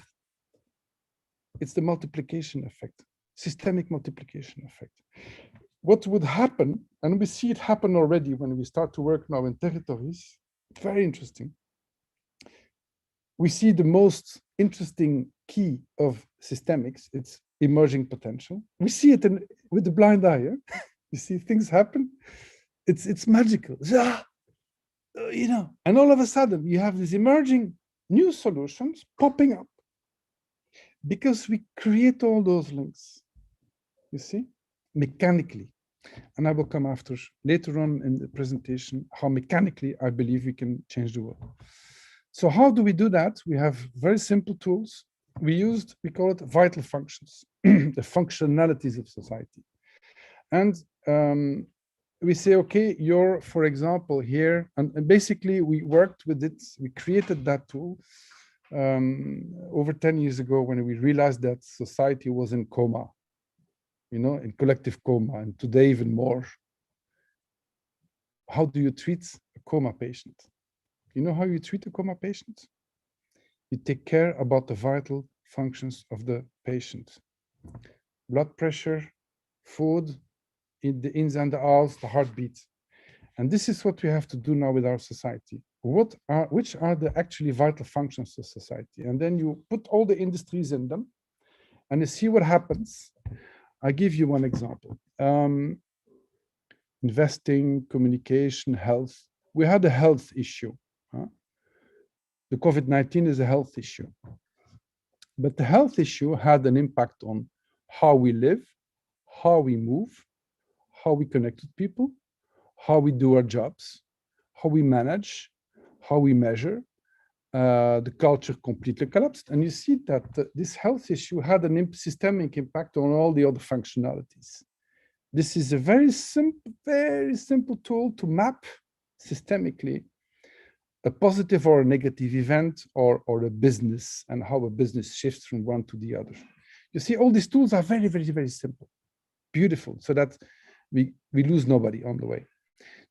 It's the multiplication effect, systemic multiplication effect. What would happen, and we see it happen already when we start to work now in territories, very interesting. We see the most interesting key of systemics, it's emerging potential. We see it with the blind eye. Yeah? You see things happen. It's magical. You know, and all of a sudden you have these emerging new solutions popping up because we create all those links, you see, mechanically. And I will come after later on in the presentation how mechanically I believe we can change the world. So how do we do that? We have very simple tools. We call it vital functions, the functionalities of society. And we say, okay, you're, for example, here, and basically we worked with it, we created that tool over 10 years ago when we realized that society was in coma, you know, in collective coma, and today even more. How do you treat a coma patient? You know how you treat a coma patient? You take care about the vital functions of the patient. Blood pressure, food, in the ins and the outs, the heartbeat. And this is what we have to do now with our society. Which are the actually vital functions of society? And then you put all the industries in them and you see what happens. I give you one example. Investing, communication, health. We had a health issue. The COVID-19 is a health issue. But the health issue had an impact on how we live, how we move, how we connect with people, how we do our jobs, how we manage, how we measure. The culture completely collapsed. And you see that this health issue had a systemic impact on all the other functionalities. This is a very simple tool to map systemically a positive or a negative event or a business and how a business shifts from one to the other. You see, all these tools are very, very, very simple, beautiful, so that we lose nobody on the way.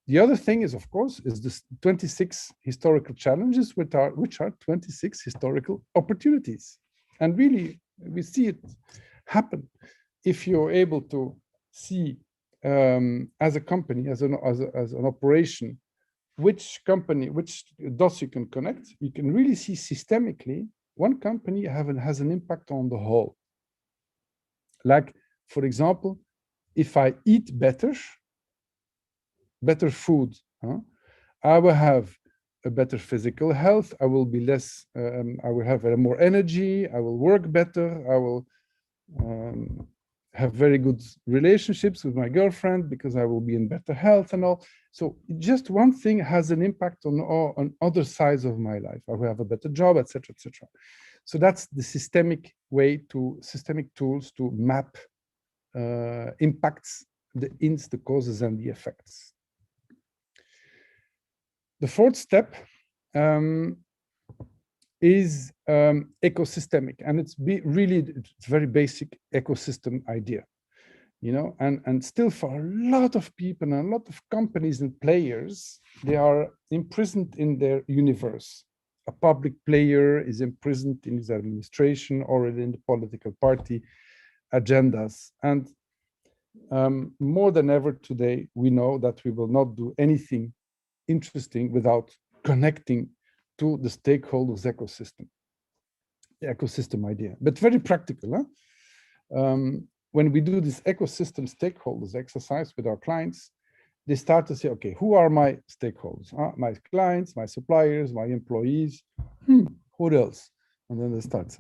The other thing is, of course, is this 26 historical challenges, which are 26 historical opportunities. And really, we see it happen. If you're able to see as a company, as an operation, which dots you can connect, you can really see systemically, one company has an impact on the whole. Like, for example, if I eat better food, I will have a better physical health. I will be less, I will have more energy. I will work better. I will have very good relationships with my girlfriend because I will be in better health and all. So just one thing has an impact on other sides of my life. I will have a better job, etc., etc. So that's the systemic tools to map impacts, the ins, the causes, and the effects. The fourth step is ecosystemic, and it's very basic ecosystem idea, you know, and still for a lot of people and a lot of companies and players, they are imprisoned in their universe. A public player is imprisoned in his administration or in the political party agendas. And more than ever today, we know that we will not do anything interesting without connecting to the stakeholders ecosystem, the ecosystem idea, but very practical. Huh? When we do this ecosystem stakeholders exercise with our clients, they start to say, okay, who are my stakeholders? My clients, my suppliers, my employees, what else? And then they start.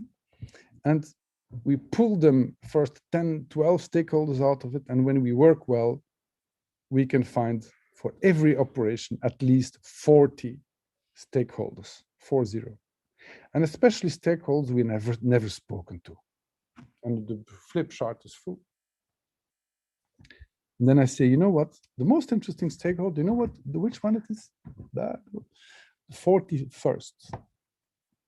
And we pull them first 10, 12 stakeholders out of it. And when we work well, we can find for every operation at least 40 stakeholders, 40. And especially stakeholders we never spoken to. And the flip chart is full. And then I say, you know what? The most interesting stakeholder, you know what? Which one it is? The 41st.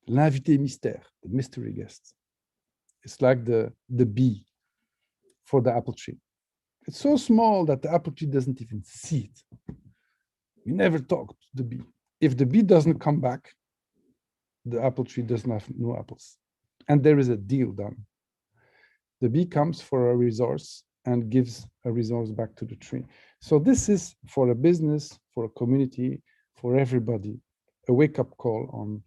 L'invité mystère, the mystery guest. It's like the bee for the apple tree. It's so small that the apple tree doesn't even see it. We never talk to the bee. If the bee doesn't come back, the apple tree doesn't have no apples. And there is a deal done. The bee comes for a resource and gives a resource back to the tree. So this is for a business, for a community, for everybody, a wake-up call on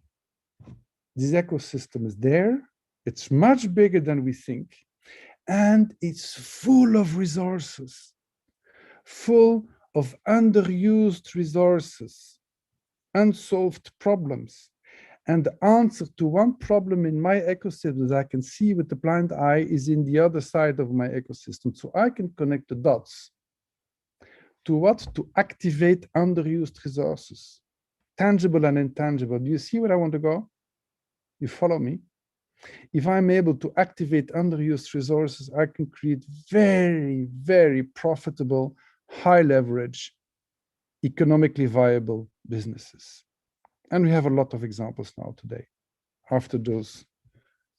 this ecosystem is there. It's much bigger than we think. And it's full of resources, full of underused resources, unsolved problems. And the answer to one problem in my ecosystem that I can see with the blind eye is in the other side of my ecosystem. So I can connect the dots. To what? To activate underused resources, tangible and intangible. Do you see where I want to go? You follow me? If I'm able to activate underused resources, I can create very, very profitable, high leverage, economically viable businesses. And we have a lot of examples now today, after those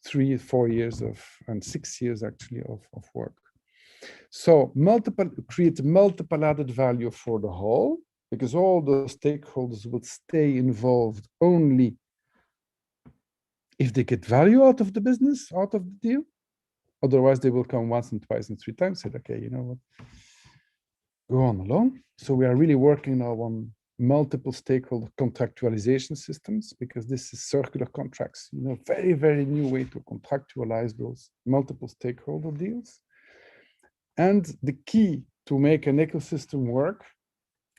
3 or 4 years and 6 years actually of work. So create multiple added value for the whole, because all the stakeholders will stay involved only if they get value out of the business, out of the deal. Otherwise, they will come once and twice and 3 times, say, okay, you know what, go on alone. So we are really working now on multiple stakeholder contractualization systems, because this is circular contracts, you know, very, very new way to contractualize those multiple stakeholder deals. And the key to make an ecosystem work,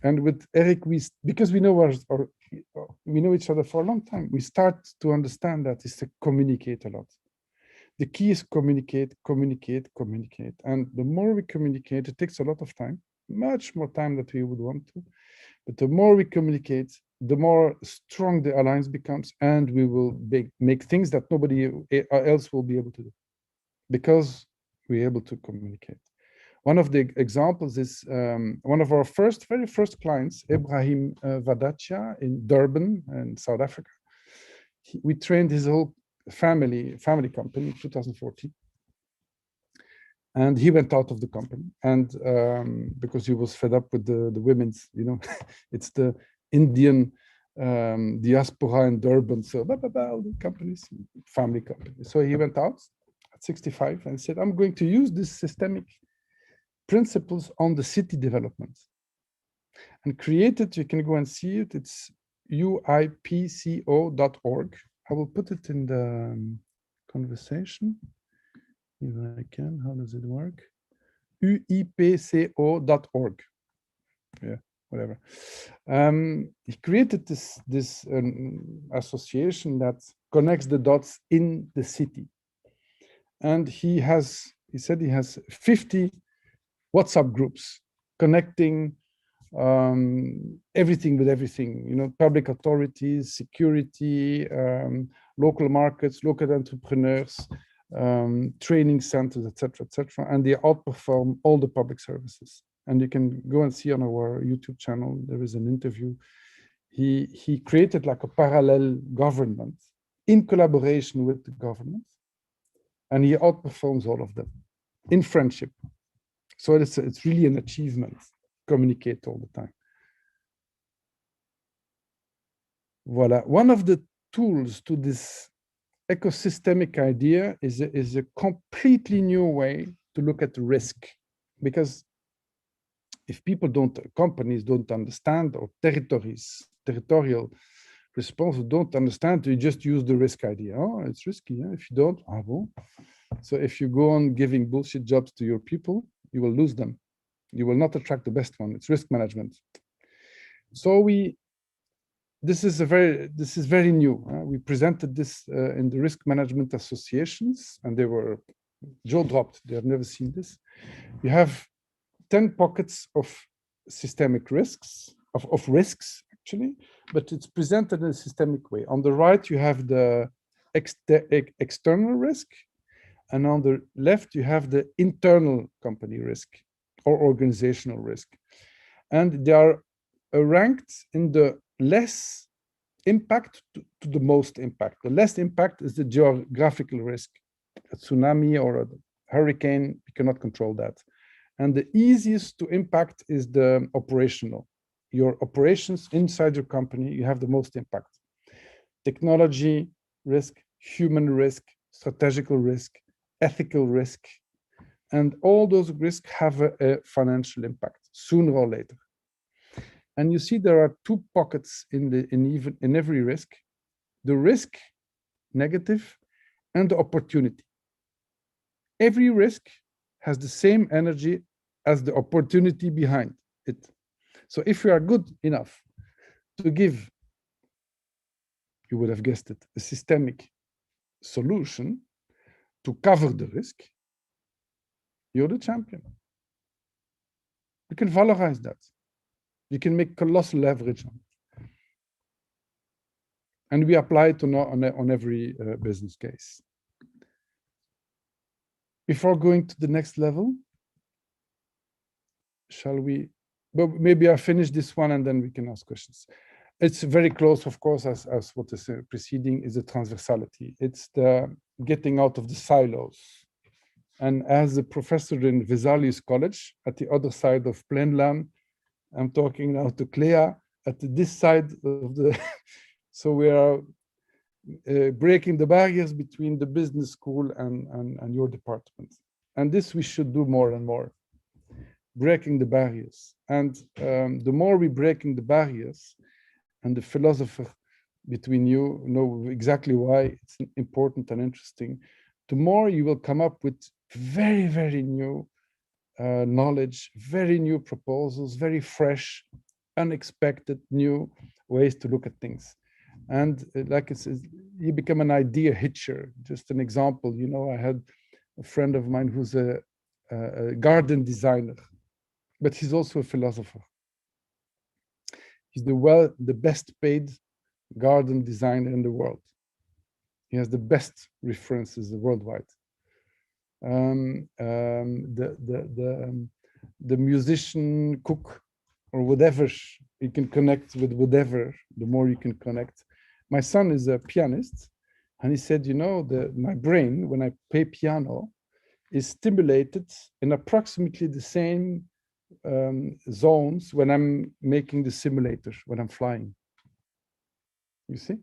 and with Eric, because we know we know each other for a long time, we start to understand that is to communicate a lot. The key is communicate, communicate, communicate. And the more we communicate, it takes a lot of time, much more time than we would want to. But the more we communicate, the more strong the alliance becomes, and we will make things that nobody else will be able to do, because we're able to communicate. One of the examples is one of our very first clients, Ibrahim Vadatia in Durban in South Africa. We trained his whole family company in 2014. And he went out of the company, and because he was fed up with the women's, you know, it's the Indian diaspora in Durban, so all the companies, family companies. So he went out at 65 and said, I'm going to use this systemic principles on the city development, and created, you can go and see it, it's uipco.org. I will put it in the conversation. If I can, how does it work? uipco.org. Yeah, whatever. He created this association that connects the dots in the city. And he said he has 50 WhatsApp groups connecting everything with everything, you know, public authorities, security, local markets, local entrepreneurs, training centers, etc., etc. And they outperform all the public services. And you can go and see on our YouTube channel, there is an interview. He created like a parallel government in collaboration with the government, and he outperforms all of them in friendship. So it's really an achievement. Communicate all the time. Voila. One of the tools to this ecosystemic idea is a completely new way to look at risk, because if companies don't understand, or territorial response don't understand, you just use the risk idea. Oh, it's risky. Yeah? If you don't, bon. So if you go on giving bullshit jobs to your people, you will lose them. You will not attract the best one. It's risk management. So this is very new. We presented this in the risk management associations, and they were jaw-dropped. They have never seen this. You have 10 pockets of systemic risks, of risks actually, but it's presented in a systemic way. On the right, you have the external risk, and on the left, you have the internal company risk or organizational risk. And they are ranked in the less impact to the most impact. The less impact is the geographical risk. A tsunami or a hurricane, you cannot control that. And the easiest to impact is the operational. Your operations inside your company, you have the most impact. Technology risk, human risk, strategical risk, ethical risk, and all those risks have a financial impact sooner or later. And you see there are two pockets in every risk: the risk, negative, and the opportunity. Every risk has the same energy as the opportunity behind it. So if you are good enough to give, you would have guessed it, a systemic solution to cover the risk, you're the champion. You can valorize that. You can make colossal leverage on it. And we apply it on every business case. Before going to the next level, shall we? But maybe I finish this one and then we can ask questions. It's very close, of course, as what is preceding is the transversality. It's the getting out of the silos. And as a professor in Vesalius College, at the other side of Plainland, I'm talking now to CLEA at this side of the, so we are breaking the barriers between the business school and your department. And this we should do more and more, breaking the barriers. And the more we breaking the barriers, and the philosopher between you know exactly why it's important and interesting, the more you will come up with very, very new knowledge, very new proposals, very fresh, unexpected new ways to look at things. And like it says, you become an idea hitcher. Just an example, you know, I had a friend of mine who's a garden designer, but he's also a philosopher. He's the best paid garden designer in the world. He has the best references worldwide. The musician, cook, or whatever, you can connect with whatever, the more you can connect. My son is a pianist, and he said, you know, my brain, when I play piano, is stimulated in approximately the same zones when I'm making the simulator, when I'm flying. You see?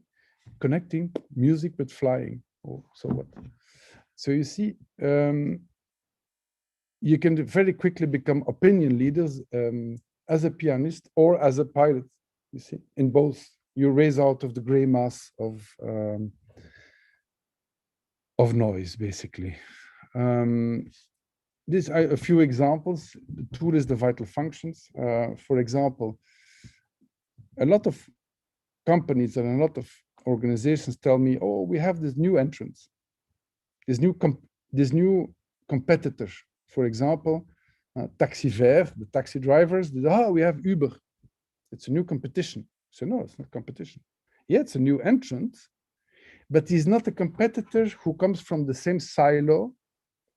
Connecting music with flying. Oh, so what? So you see, you can very quickly become opinion leaders as a pianist or as a pilot, you see, in both. You raise out of the gray mass of noise, basically. These are a few examples. The tool is the vital functions. For example, a lot of companies and a lot of organizations tell me, oh, we have this new entrant, this new competitor. For example, taxi vert, the taxi drivers, we have Uber. It's a new competition. So no, it's not competition. Yeah, it's a new entrant, but he's not a competitor who comes from the same silo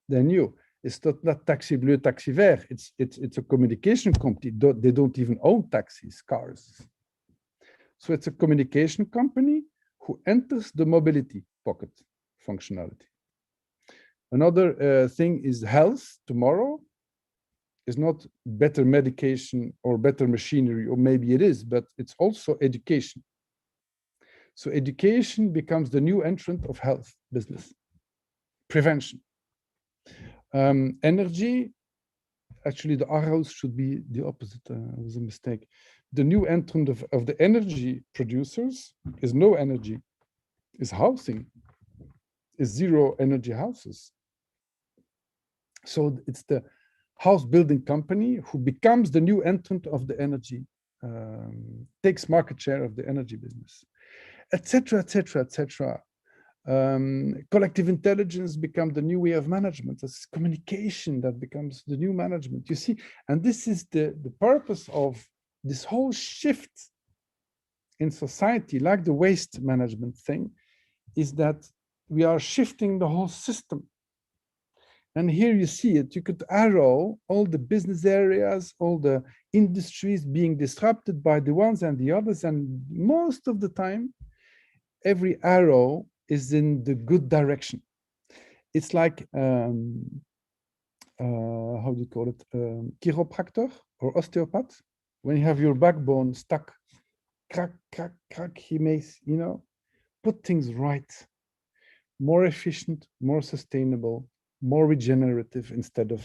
than you. It's not taxi bleu, taxi vert. It's a communication company. They don't even own taxis, cars. So it's a communication company who enters the mobility pocket functionality. Another thing is health. Tomorrow is not better medication or better machinery, or maybe it is, but it's also education. So education becomes the new entrant of health business. Prevention. Energy, actually the arrows should be the opposite, it was a mistake. The new entrant of the energy producers is no energy, is housing, is zero energy houses. So it's the house building company who becomes the new entrant of the energy, takes market share of the energy business, etc., etc., etc. Collective intelligence becomes the new way of management. It's communication that becomes the new management. You see, and this is the purpose of this whole shift in society, like the waste management thing, is that we are shifting the whole system. And here you see it. You could arrow all the business areas, all the industries being disrupted by the ones and the others. And most of the time, every arrow is in the good direction. It's like, how do you call it? Chiropractor or osteopath. When you have your backbone stuck, crack, crack, crack, he makes, put things right. More efficient, more sustainable, more regenerative instead of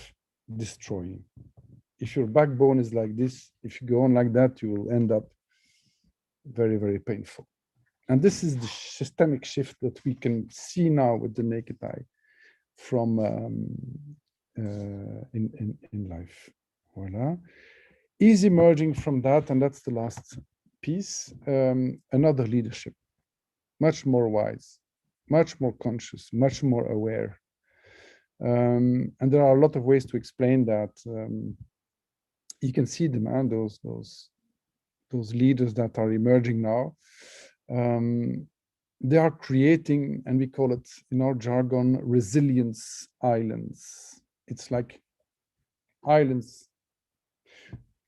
destroying. If your backbone is like this, if you go on like that, you will end up very, very painful. And this is the systemic shift that we can see now with the naked eye from in life. Voila. Is emerging from that, and that's the last piece, another leadership, much more wise, much more conscious, much more aware. And there are a lot of ways to explain that. You can see them, and those leaders that are emerging now. They are creating, and we call it in our jargon, resilience islands. It's like islands,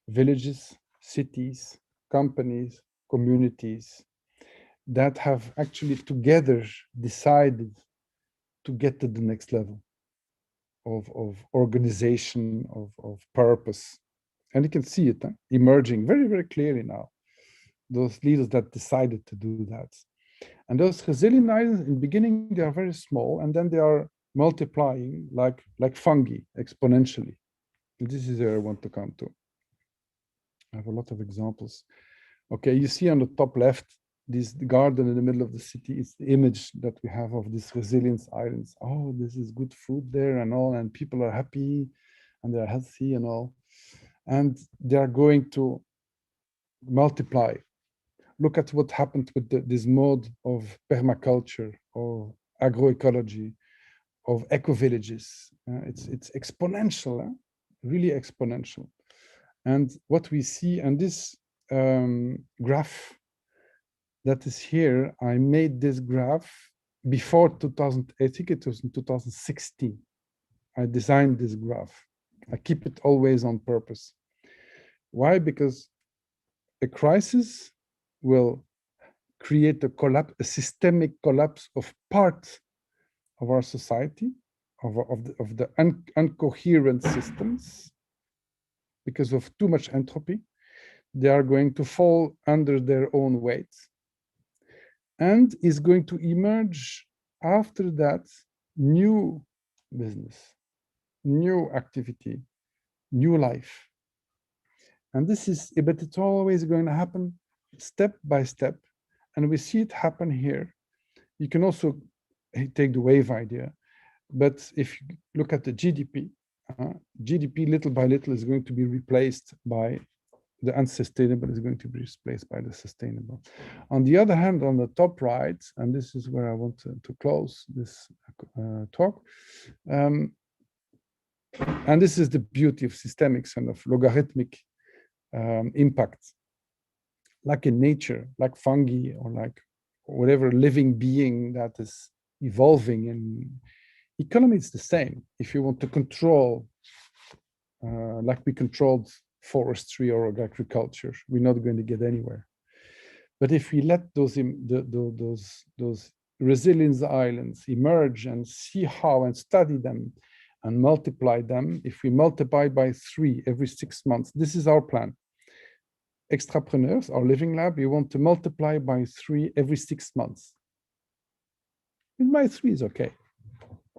villages, cities, companies, communities that have actually together decided to get to the next level of organization, of purpose. And you can see it emerging very, very clearly now. Those leaders that decided to do that. And those resilient islands, in the beginning, they are very small, and then they are multiplying like fungi exponentially. And this is where I want to come to. I have a lot of examples. Okay, you see on the top left, this garden in the middle of the city. It's the image that we have of these resilience islands. Oh, this is good food there and all, and people are happy and they're healthy and all. And they are going to multiply. Look at what happened with this mode of permaculture, or agroecology, of eco-villages. It's exponential, really exponential. And what we see, and this graph that is here, I made this graph before 2000, I think it was in 2016. I designed this graph. I keep it always on purpose. Why? Because a crisis will create a collapse, a systemic collapse of parts of our society, of the incoherent systems, because of too much entropy. They are going to fall under their own weight, and is going to emerge after that new business, new activity, new life. And this is, but it's always going to happen step by step. And we see it happen here. You can also take the wave idea. But if you look at the GDP, GDP little by little is going to be replaced by the unsustainable is going to be replaced by the sustainable. On the other hand, on the top right, and this is where I want to close this talk, and this is the beauty of systemics and of logarithmic impact. Like in nature, like fungi or like whatever living being that is evolving in economy, it's the same. If you want to control, like we controlled forestry or agriculture, we're not going to get anywhere. But if we let those resilience islands emerge and see how and study them and multiply them, if we multiply by 3 every 6 months, this is our plan. Extrapreneurs, our living lab, we want to multiply by 3 every 6 months. And by 3 is okay,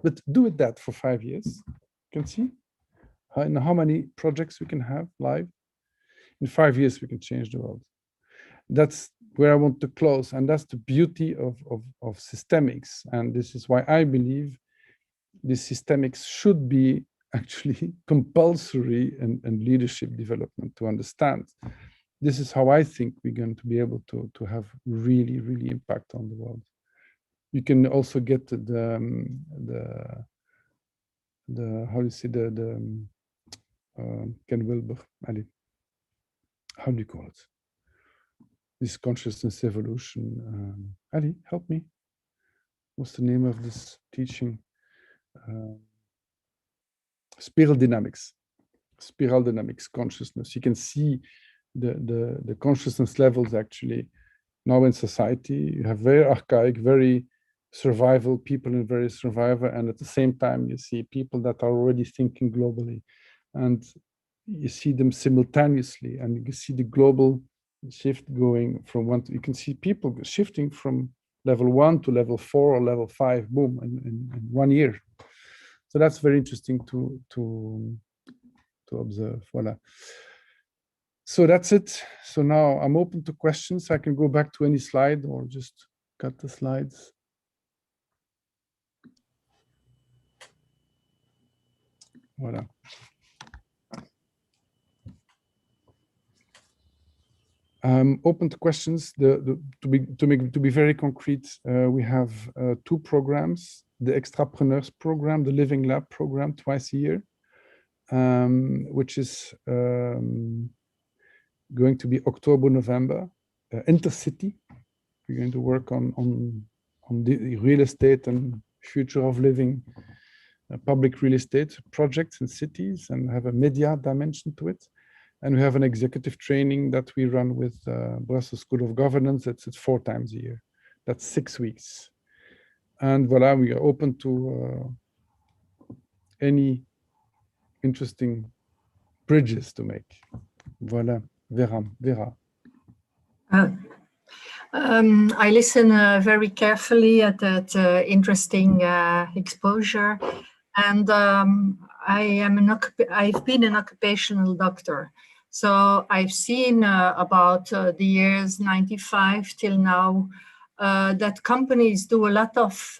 but do it that for 5 years. You can see how many projects we can have live. In 5 years, we can change the world. That's where I want to close, and that's the beauty of systemics. And this is why I believe the systemics should be actually compulsory and leadership development to understand. This is how I think we're going to be able to have really, really impact on the world. You can also get the how do you say Ken Wilber, Ali, how do you call it? This consciousness evolution. Ali, help me. What's the name of this teaching? Spiral dynamics, consciousness. You can see the consciousness levels actually now in society. You have very archaic, very survival people in very survivor, and at the same time you see people that are already thinking globally, and you see them simultaneously, and you can see the global shift going from one to, you can see people shifting from level 1 to level 4 or level 5, boom, in 1 year. So that's very interesting to observe. Voila. So that's it. So now I'm open to questions. I can go back to any slide or just cut the slides. Voila. Open to questions. To be very concrete, we have 2 programs: the Extrapreneurs program, the Living Lab program, twice a year, which is going to be October, November, intercity. We're going to work on the real estate and future of living, public real estate projects in cities, and have a media dimension to it. And we have an executive training that we run with Brussels School of Governance. It's 4 times a year. That's 6 weeks. And voila, we are open to any interesting bridges to make. Voila, Vera. I listen very carefully at that interesting exposure, and I've been an occupational doctor, so I've seen about the years 95 till now that companies do a lot of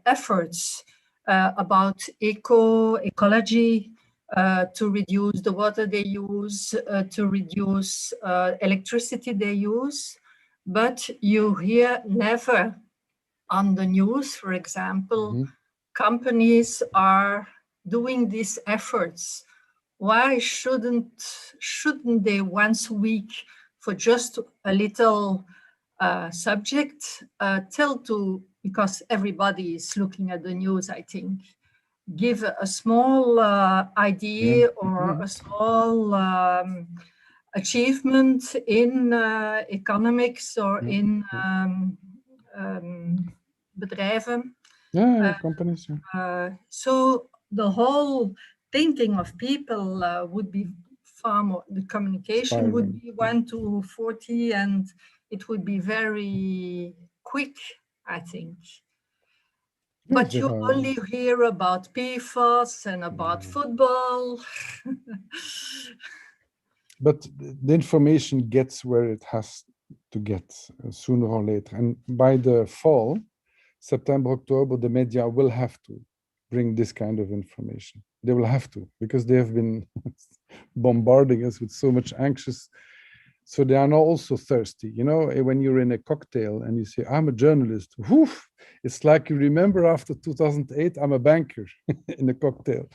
efforts about ecology, to reduce the water they use, to reduce electricity they use. But you hear never on the news, for example, companies are doing these efforts. Why shouldn't they once a week, for just a little subject, because everybody is looking at the news, I think, give a small idea or a small achievement in economics or in bedrijven. Companies. So the whole thinking of people would be far more, the communication would be 1 to 40, and it would be very quick, I think. But you only hear about PFAS and about football. But the information gets where it has to get sooner or later. And by the fall, September, October, the media will have to bring this kind of information. They will have to, because they have been bombarding us with so much anxious. So they are now also thirsty. You know, when you're in a cocktail and you say, I'm a journalist, woof, it's like you remember after 2008, I'm a banker in a cocktail.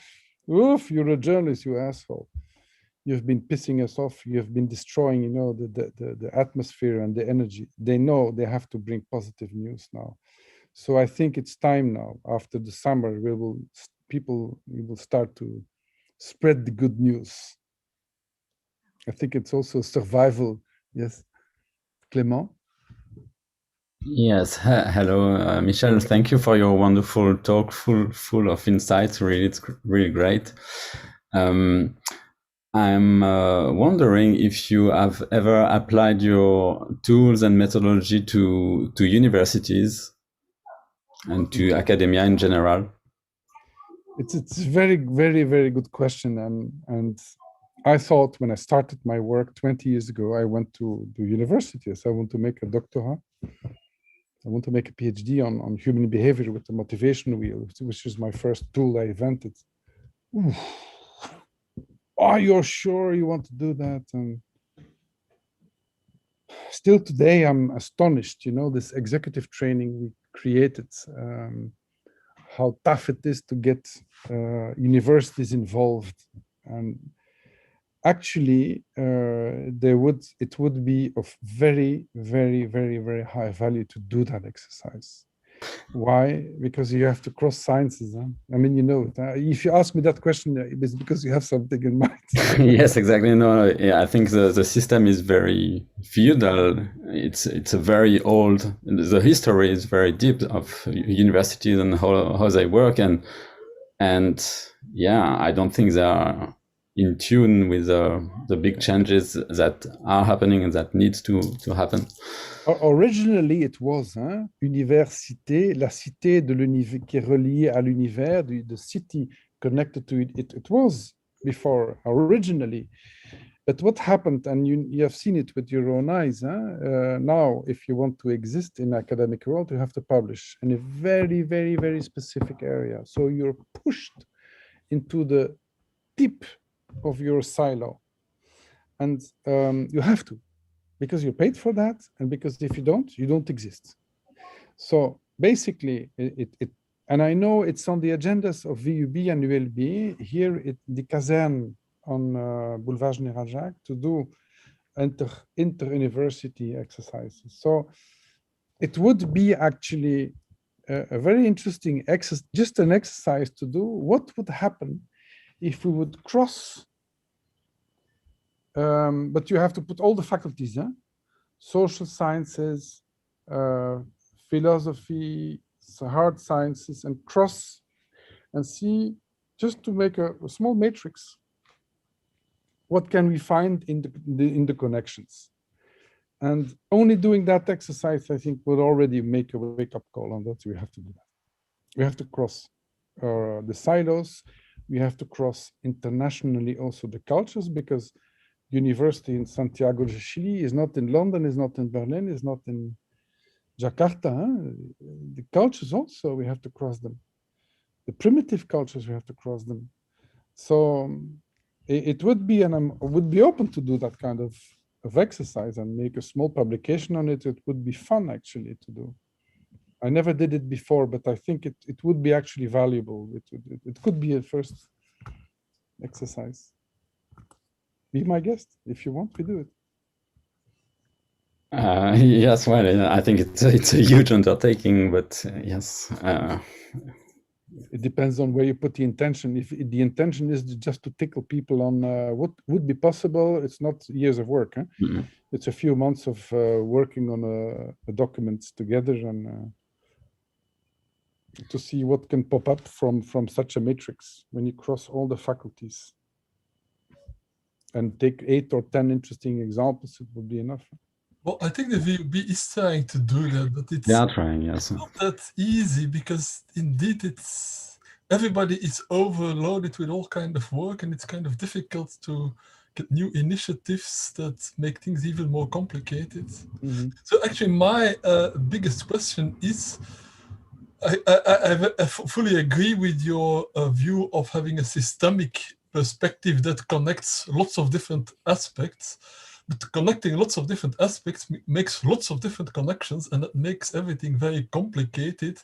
Woof, you're a journalist, you asshole. You've been pissing us off. You have been destroying, you know, the atmosphere and the energy. They know they have to bring positive news now. So I think it's time now. After the summer, we will start to spread the good news. I think it's also survival. Yes, Clément. Yes, hello, Michel. Thank you for your wonderful talk, full of insights. Really, it's really great. I'm wondering if you have ever applied your tools and methodology to universities and to academia in general. It's a very, very, very good question, and I thought when I started my work 20 years ago, I went to the university. So I want to make a doctorate. I want to make a PhD on human behavior with the motivation wheel, which is my first tool I invented. Ooh. Are you sure you want to do that? And still today, I'm astonished, you know, this executive training we created, how tough it is to get universities involved. And actually, it would be of very, very, very, very high value to do that exercise. Why? Because you have to cross sciences. Huh? I mean, you know, if you ask me that question, it's because you have something in mind. Yes, exactly. No, yeah, I think the system is very feudal. It's a very old. The history is very deep of universities and how they work, and yeah, I don't think they are in tune with the big changes that are happening and that needs to happen. Originally, it was université, la cité de l'univers qui est reliée à l'univers, the city connected to it. It was before originally, but what happened, and you have seen it with your own eyes. Now, if you want to exist in academic world, you have to publish in a very, very, very specific area. So you're pushed into the tip of your silo, and you have to, because you're paid for that, and because if you don't exist. So basically, and I know it's on the agendas of VUB and ULB here at the Kazerne on Boulevard Général Jacques to do inter-university exercises. So it would be actually a very interesting exercise, just an exercise to do. What would happen if we would cross, but you have to put all the faculties, social sciences, philosophy, hard sciences, and cross and see, just to make a small matrix, what can we find in the connections? And only doing that exercise, I think, would already make a wake-up call on that. We have to do that. We have to cross the silos. We have to cross internationally also the cultures, because university in Santiago de Chile is not in London, is not in Berlin, is not in Jakarta. The cultures also, we have to cross them. The primitive cultures, we have to cross them. So it would be, and I would be open to do that kind of exercise and make a small publication on it. It would be fun actually to do. I never did it before, but I think it would be actually valuable. It could be a first exercise. Be my guest if you want. We do it. Yes, well, I think it's a huge undertaking, but yes. It depends on where you put the intention. If the intention is just to tickle people on what would be possible, it's not years of work. Mm-hmm. It's a few months of working on a document together and to see what can pop up from such a matrix when you cross all the faculties. And take 8 or 10 interesting examples, it would be enough. Well, I think the VUB is trying to do that, but it's not that easy, because indeed everybody is overloaded with all kind of work, and it's kind of difficult to get new initiatives that make things even more complicated. Mm-hmm. So actually my biggest question is, I fully agree with your view of having a systemic perspective that connects lots of different aspects. But connecting lots of different aspects makes lots of different connections, and that makes everything very complicated.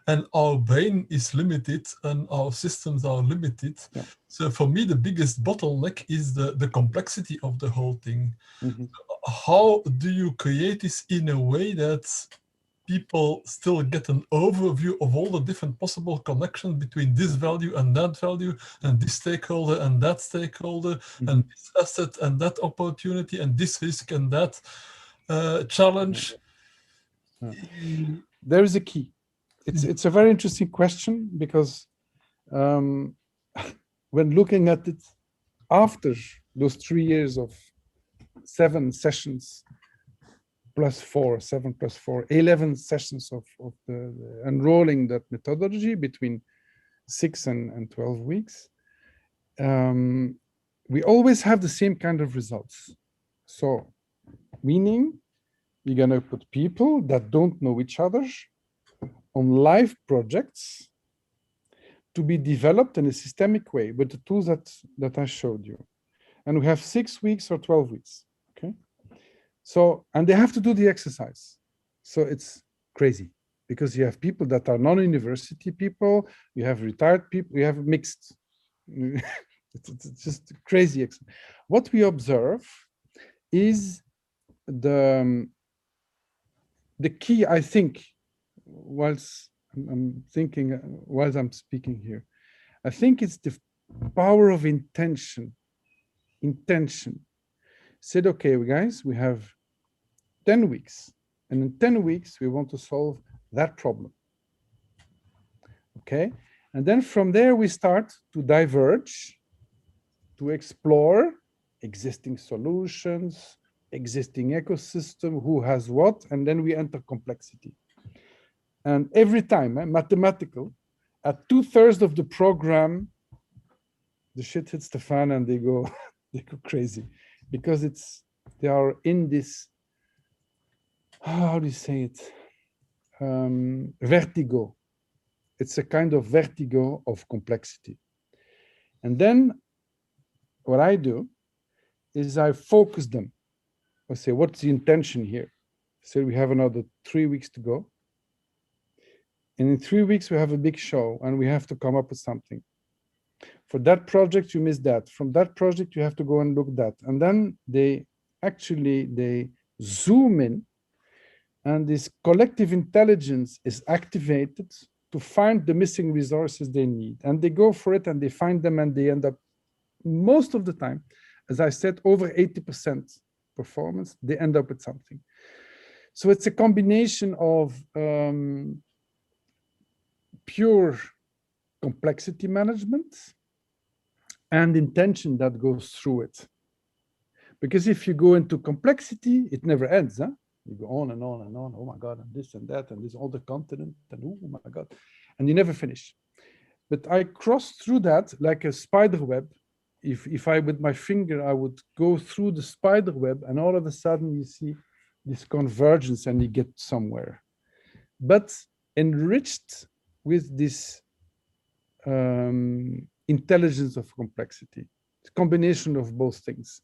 And our brain is limited and our systems are limited. Yeah. So for me, the biggest bottleneck is the complexity of the whole thing. Mm-hmm. How do you create this in a way that people still get an overview of all the different possible connections between this value and this stakeholder and that stakeholder, Mm-hmm. and this asset and that opportunity and this risk and that challenge? There is a key. It's a very interesting question, because when looking at it after those 3 years of 7 sessions plus 4, 7 plus 4, 11 sessions of the enrolling that methodology between 6 and 12 weeks, we always have the same kind of results. So, meaning you're going to put people that don't know each other on live projects to be developed in a systemic way with the tools that I showed you. And we have 6 weeks or 12 weeks, okay? So, and they have to do the exercise. So it's crazy, because you have people that are non-university people, you have retired people, you have mixed. It's just crazy. What we observe is the key, I think, whilst I'm speaking here, I think it's the power of intention. Said, okay, guys, we have 10 weeks, and in 10 weeks, we want to solve that problem. Okay, and then from there, we start to diverge, to explore existing solutions, existing ecosystem, who has what, and then we enter complexity. And every time, mathematical, at 2/3 of the program, the shit hits the fan and they go crazy, because they are in this, how do you say it? Vertigo. It's a kind of vertigo of complexity. And then what I do is I focus them. I say, what's the intention here? So we have another 3 weeks to go. And in 3 weeks, we have a big show and we have to come up with something. For that project, you miss that. From that project, you have to go and look that. And then they zoom in, and this collective intelligence is activated to find the missing resources they need. And they go for it and they find them, and they end up, most of the time, as I said, over 80% performance, they end up with something. So it's a combination of pure complexity management and intention that goes through it. Because if you go into complexity, it never ends. Huh? You go on and on and on. Oh my God, and this and that, and this other continent, and oh my God, and you never finish. But I cross through that like a spider web. If I, with my finger, I would go through the spider web, and all of a sudden you see this convergence and you get somewhere. But enriched with this intelligence of complexity, it's a combination of both things.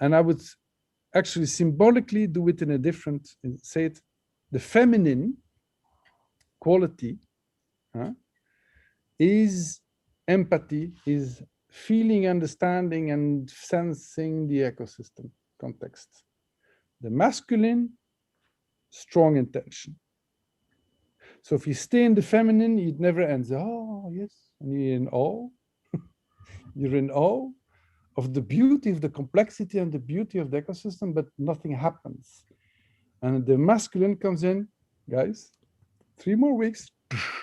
And I would actually symbolically do it in a different, say it, the feminine quality is empathy, is feeling, understanding, and sensing the ecosystem context. The masculine, strong intention. So if you stay in the feminine, it never ends. Oh, yes, and you're in awe. You're in awe of the beauty of the complexity and the beauty of the ecosystem, but nothing happens. And the masculine comes in, guys, 3 more weeks,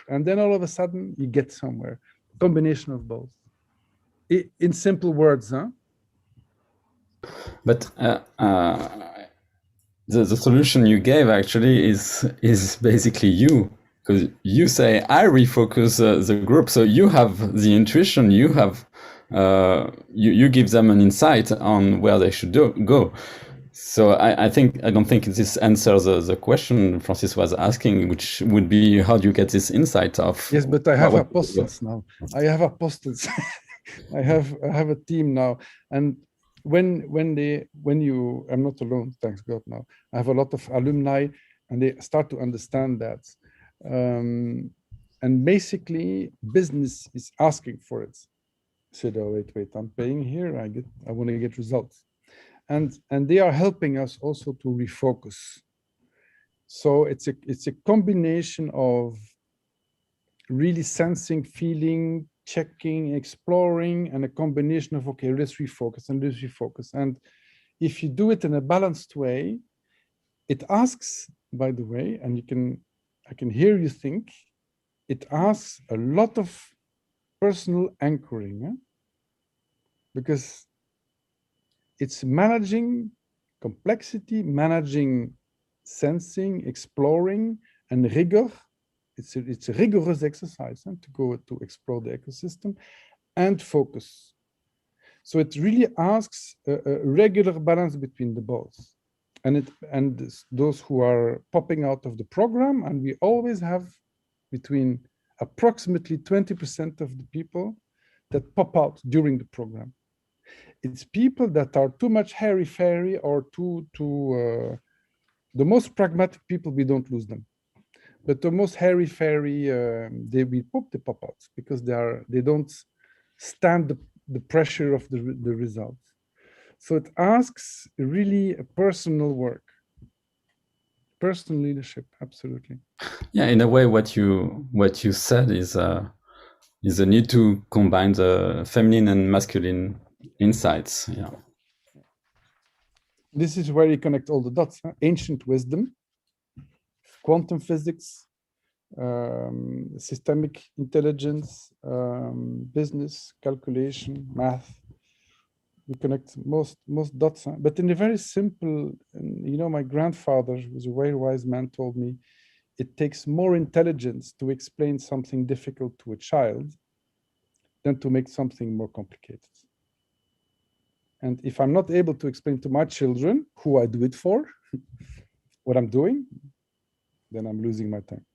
and then all of a sudden you get somewhere. Combination of both. In simple words, huh? But the solution you gave actually is basically you, because you say I refocus the group, so you have the intuition, you have you give them an insight on where they should go. So I don't think this answers the question Francis was asking, which would be, how do you get this insight of? Yes, but I have apostles now. I have apostles. I have a team now, and when I'm not alone, thanks God now. I have a lot of alumni, and they start to understand that. And basically, business is asking for it. Said, oh wait, I'm paying here. I want to get results, and they are helping us also to refocus. So it's a combination of really sensing, feeling, checking, exploring, and a combination of, okay, let's refocus and let's refocus. And if you do it in a balanced way, it asks, by the way, and I can hear you think, it asks a lot of personal anchoring, because it's managing complexity, managing sensing, exploring, and rigor. It's a rigorous exercise to go to explore the ecosystem and focus. So it really asks a regular balance between the both. And those who are popping out of the program, and we always have between approximately 20% of the people that pop out during the program. It's people that are too much hairy-fairy or the most pragmatic people, we don't lose them. But the most hairy-fairy, they pop out because they don't stand the pressure of the results. So it asks really a personal work, personal leadership, absolutely. Yeah, in a way, what you said is a need to combine the feminine and masculine insights. Yeah. This is where you connect all the dots. Ancient wisdom, quantum physics, systemic intelligence, business, calculation, math. We connect most dots, but in a very simple, my grandfather, who was a very wise man, told me, it takes more intelligence to explain something difficult to a child than to make something more complicated. And if I'm not able to explain to my children who I do it for, what I'm doing, then I'm losing my time.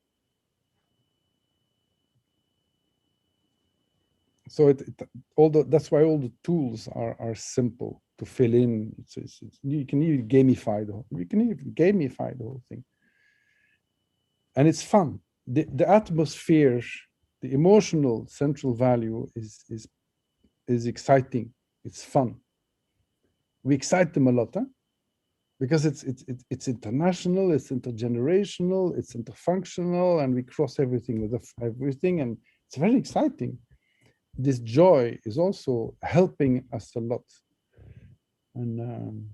So that's why all the tools are simple to fill in. You can even gamify the whole thing, and it's fun. The atmosphere, the emotional central value is exciting. It's fun. We excite them a lot, because it's international, it's intergenerational, it's interfunctional, and we cross everything with everything, and it's very exciting. This joy is also helping us a lot. And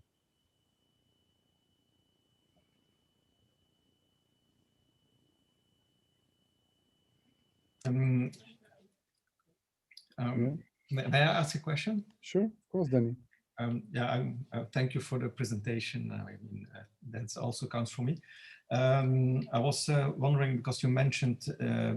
May I ask a question? Sure, of course, Danny. Thank you for the presentation. I mean, that also counts for me. I was wondering, because you mentioned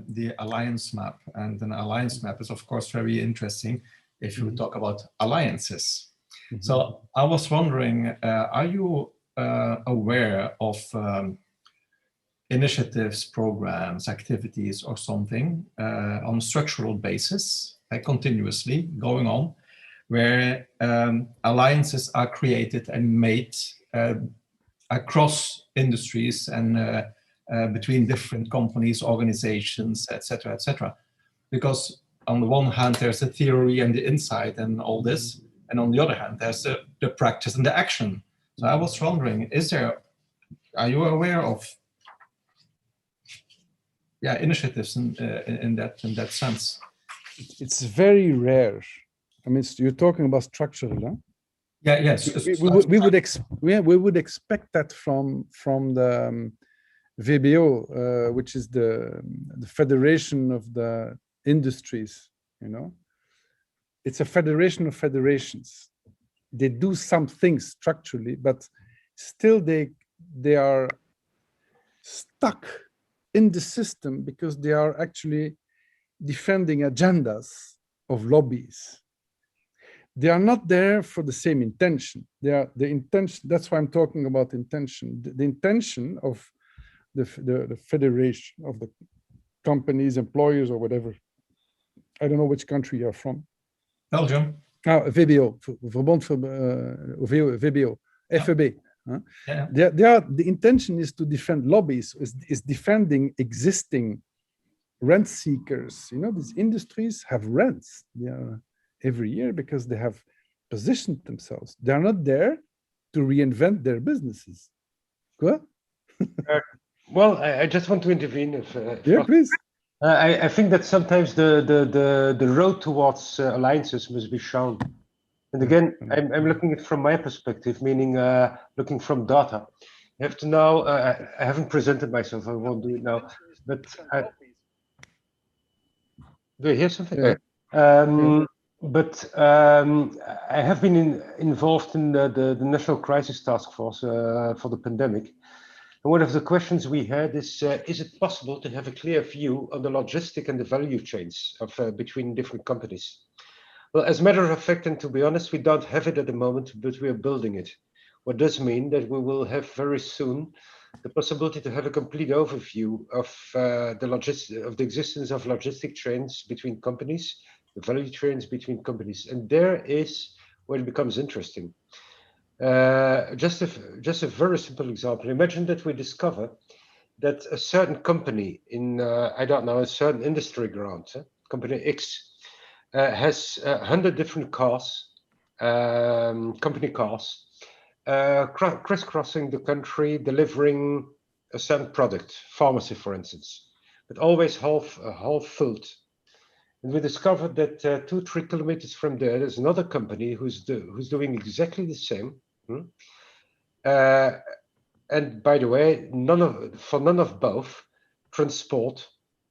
the alliance map, and an alliance map is, of course, very interesting if you talk about alliances. So I was wondering, are you aware of initiatives, programs, activities, or something on a structural basis, continuously going on, where alliances are created and made across industries and between different companies, organizations, etc., etc. Because on the one hand, there's the theory and the insight and all this, and on the other hand, there's the practice and the action. So I was wondering, are you aware of initiatives in that sense? It's very rare. I mean, you're talking about structural, huh? Yeah, yes. We would expect that from the VBO, which is the Federation of the Industries. It's a federation of federations. They do some things structurally, but still they are stuck in the system because they are actually defending agendas of lobbies. They are not there for the same intention. The intention. That's why I'm talking about intention. The intention of the federation of the companies, employers, or whatever. I don't know which country you're from. Belgium. VBO, Verbond voor VBO, FEB. The intention is to defend lobbies, is defending existing rent seekers. You know, these industries have rents every year because they have positioned themselves. They are not there to reinvent their businesses. Quoi? Well, I just want to intervene. Yeah, please. I think that sometimes the road towards alliances must be shown. And again, I'm looking at it from my perspective, meaning looking from data. I have to now, I haven't presented myself, I won't do it now, but do you hear something? Yeah. I have been involved in the National Crisis Task Force for the pandemic. And one of the questions we had is it possible to have a clear view on the logistic and the value chains of between different companies? Well, as a matter of fact, and to be honest, we don't have it at the moment, but we are building it. What does mean that we will have very soon the possibility to have a complete overview of the existence of logistic chains between companies, the value chains between companies, and there is where it becomes interesting. Just a very simple example. Imagine that we discover that a certain company in I don't know, a certain industry ground, company X, has 100 different cars, company cars, crisscrossing the country, delivering a certain product, pharmacy, for instance, but always half filled. And we discovered that 2-3 kilometers from there's another company who's doing exactly the same. And by the way, for none of both, transport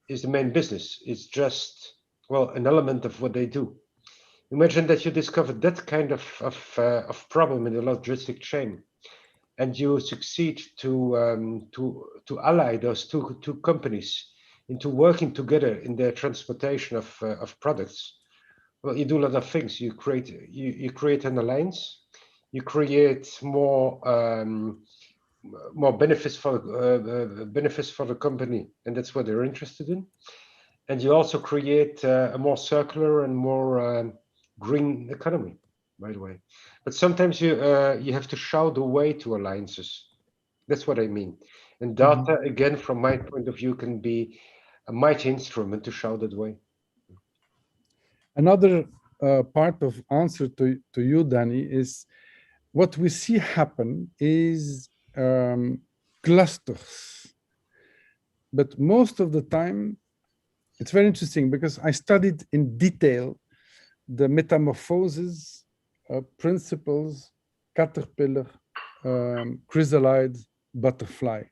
is the main business. It's just, well, an element of what they do. Imagine that you discover that kind of problem in the logistic chain, and you succeed to ally those two companies into working together in their transportation of products. Well, you do a lot of things. You create an alliance. You create more benefits for the company, and that's what they're interested in. And you also create a more circular and more green economy, by the way. But sometimes you have to show the way to alliances. That's what I mean. And data, again, from my point of view, can be a mighty instrument to show that way. Another part of answer to you, Danny, is what we see happen is clusters. But most of the time, it's very interesting because I studied in detail the metamorphosis, principles, caterpillar, chrysalid, butterfly,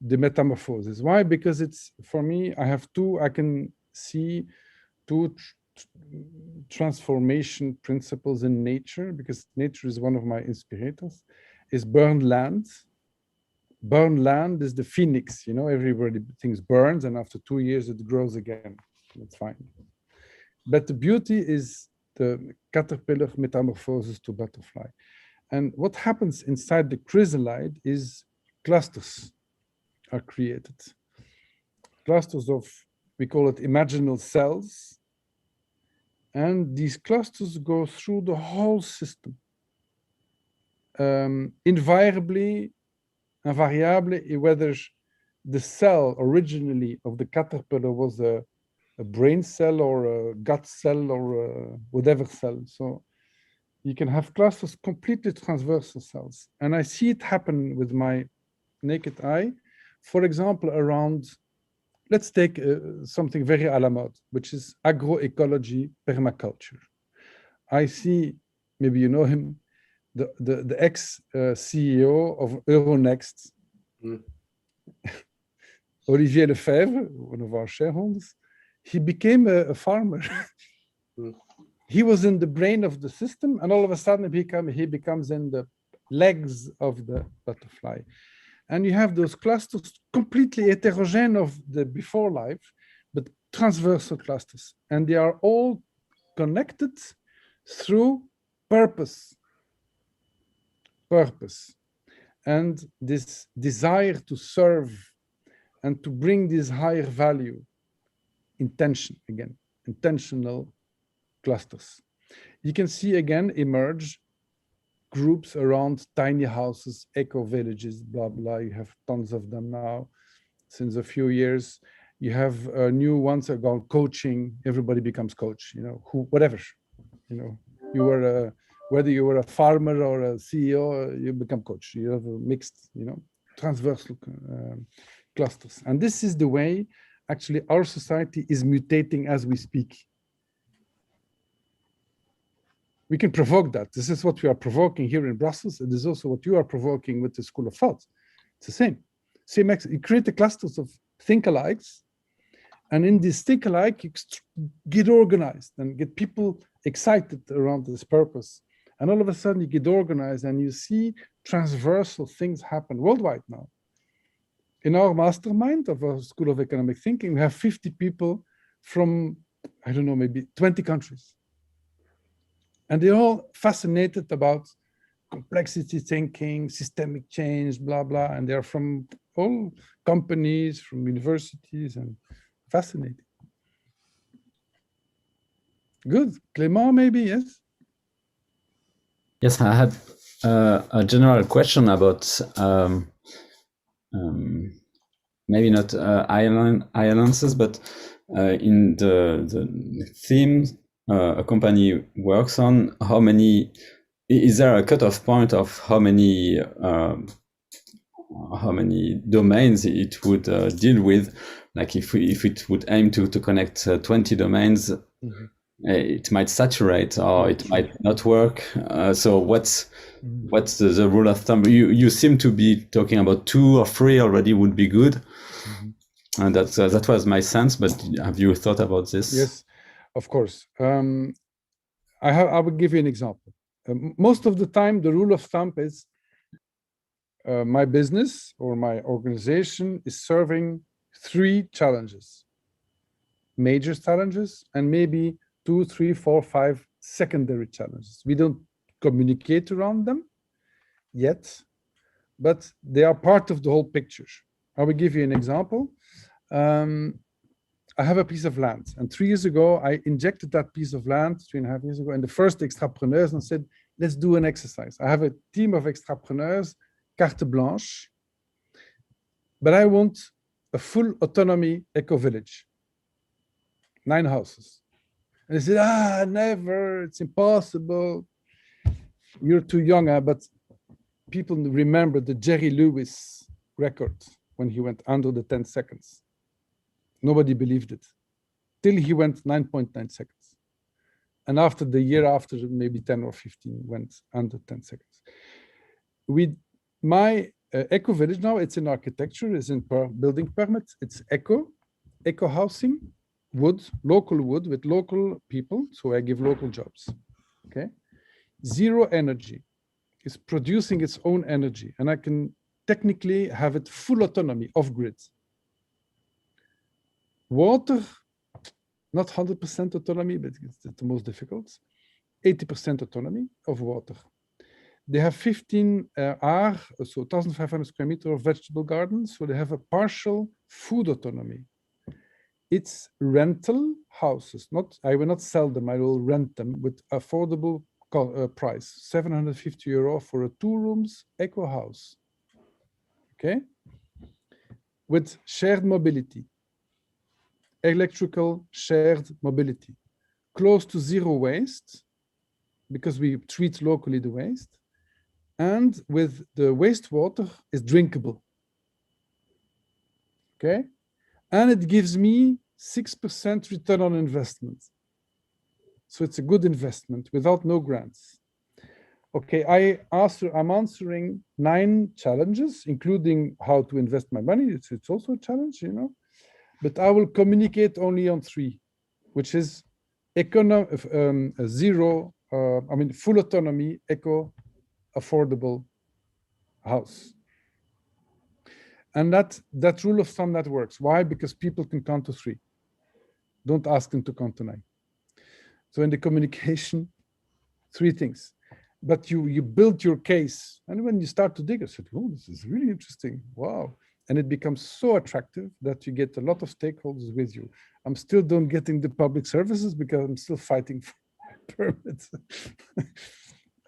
the metamorphosis. Why? Because it's, for me, I can see two transformation principles in nature, because nature is one of my inspirators, is burned land. Burned land is the phoenix, you know, everybody thinks burns and after 2 years it grows again. That's fine. But the beauty is the caterpillar metamorphosis to butterfly. And what happens inside the chrysalid is clusters are created. Clusters of, we call it imaginal cells. And these clusters go through the whole system. Invariably, whether the cell originally of the caterpillar was a brain cell or a gut cell or whatever cell. So you can have clusters, completely transversal cells. And I see it happen with my naked eye. For example, around, let's take something very à la mode, which is agroecology, permaculture. I see, maybe you know him, the ex-CEO of Euronext, Olivier Lefebvre, one of our shareholders. He became a farmer. He was in the brain of the system, and all of a sudden he becomes in the legs of the butterfly. And you have those clusters completely heterogeneous of the before life, but transversal clusters. And they are all connected through purpose. And this desire to serve and to bring this higher value, intention again, intentional clusters. you can see again emerge groups around tiny houses, eco villages, blah, blah. You have tons of them now since a few years. You have new ones that go coaching. Everybody becomes coach, you know, whatever, you know, you were whether you were a farmer or a CEO, you become coach. You have a mixed, you know, transversal clusters. And this is the way actually our society is mutating as we speak. We can provoke that. This is what we are provoking here in Brussels. It is also what you are provoking with the School of Thought. It's the same. You create the clusters of think-alikes, and in this think-alike, you get organized and get people excited around this purpose. And all of a sudden you get organized and you see transversal things happen worldwide now. In our mastermind of our School of Economic Thinking, we have 50 people from, I don't know, maybe 20 countries. And they're all fascinated about complexity thinking, systemic change, blah, blah. And they're from all companies, from universities, and fascinating. Good. Clément, maybe, yes? Yes, I had a general question about maybe not alliances, but in the theme a company works on, how many, is there a cutoff point of how many domains it would deal with? Like if it would aim to connect 20 domains, it might saturate or it might not work. So what's the rule of thumb? You seem to be talking about 2 or 3 already would be good. And that was my sense, but have you thought about this? Yes, of course. I will give you an example. Most of the time, the rule of thumb is my business or my organization is serving 3 challenges, major challenges, and maybe 2, 3, 4, 5 secondary challenges. We don't communicate around them yet, but they are part of the whole picture. I will give you an example. I have a piece of land, and 3 years ago, I injected that piece of land 3.5 years ago in the first extrapreneurs and said, let's do an exercise. I have a team of extrapreneurs, carte blanche, but I want a full autonomy eco-village, 9 houses. And they said, never, it's impossible. You're too young, but people remember the Jerry Lewis record when he went under the 10 seconds. Nobody believed it, till he went 9.9 seconds. And after the year after, maybe 10 or 15 went under 10 seconds. My eco-village now, it's in architecture, it's in building permits, it's eco housing, wood, local wood with local people, so I give local jobs, okay? Zero energy, it's producing its own energy, and I can technically have it full autonomy off-grid. Water, not 100% autonomy, but it's the most difficult, 80% autonomy of water. They have 15 R, so 1,500 square meters of vegetable gardens, so they have a partial food autonomy. It's rental houses, I will not sell them, I will rent them with affordable price, 750 euro for a 2 rooms eco house, okay? With shared mobility, electrical shared mobility, close to 0 waste, because we treat locally the waste, and with the wastewater is drinkable, okay? And it gives me 6% return on investment. So it's a good investment without no grants. Okay, I'm answering 9 challenges, including how to invest my money. It's also a challenge, you know, but I will communicate only on 3, which is full autonomy, affordable house. And that rule of thumb that works. Why? Because people can count to 3. Don't ask them to count to 9. So in the communication, 3 things. But you build your case. And when you start to dig, I said, oh, this is really interesting. Wow. And it becomes so attractive that you get a lot of stakeholders with you. I'm still not getting the public services because I'm still fighting permit.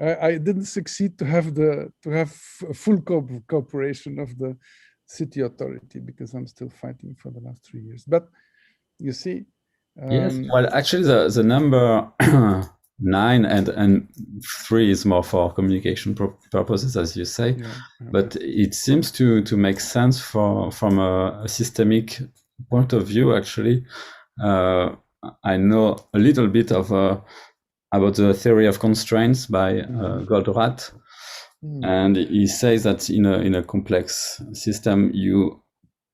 I didn't succeed to have full cooperation of the city authority because I'm still fighting for the last 3 years. But you see, yes. Well, actually, the number 9 and 3 is more for communication purposes, as you say. yeah. But it seems to make sense from a systemic point of view. Actually, I know a little bit of about the theory of constraints by Goldratt, and he says that in a complex system, you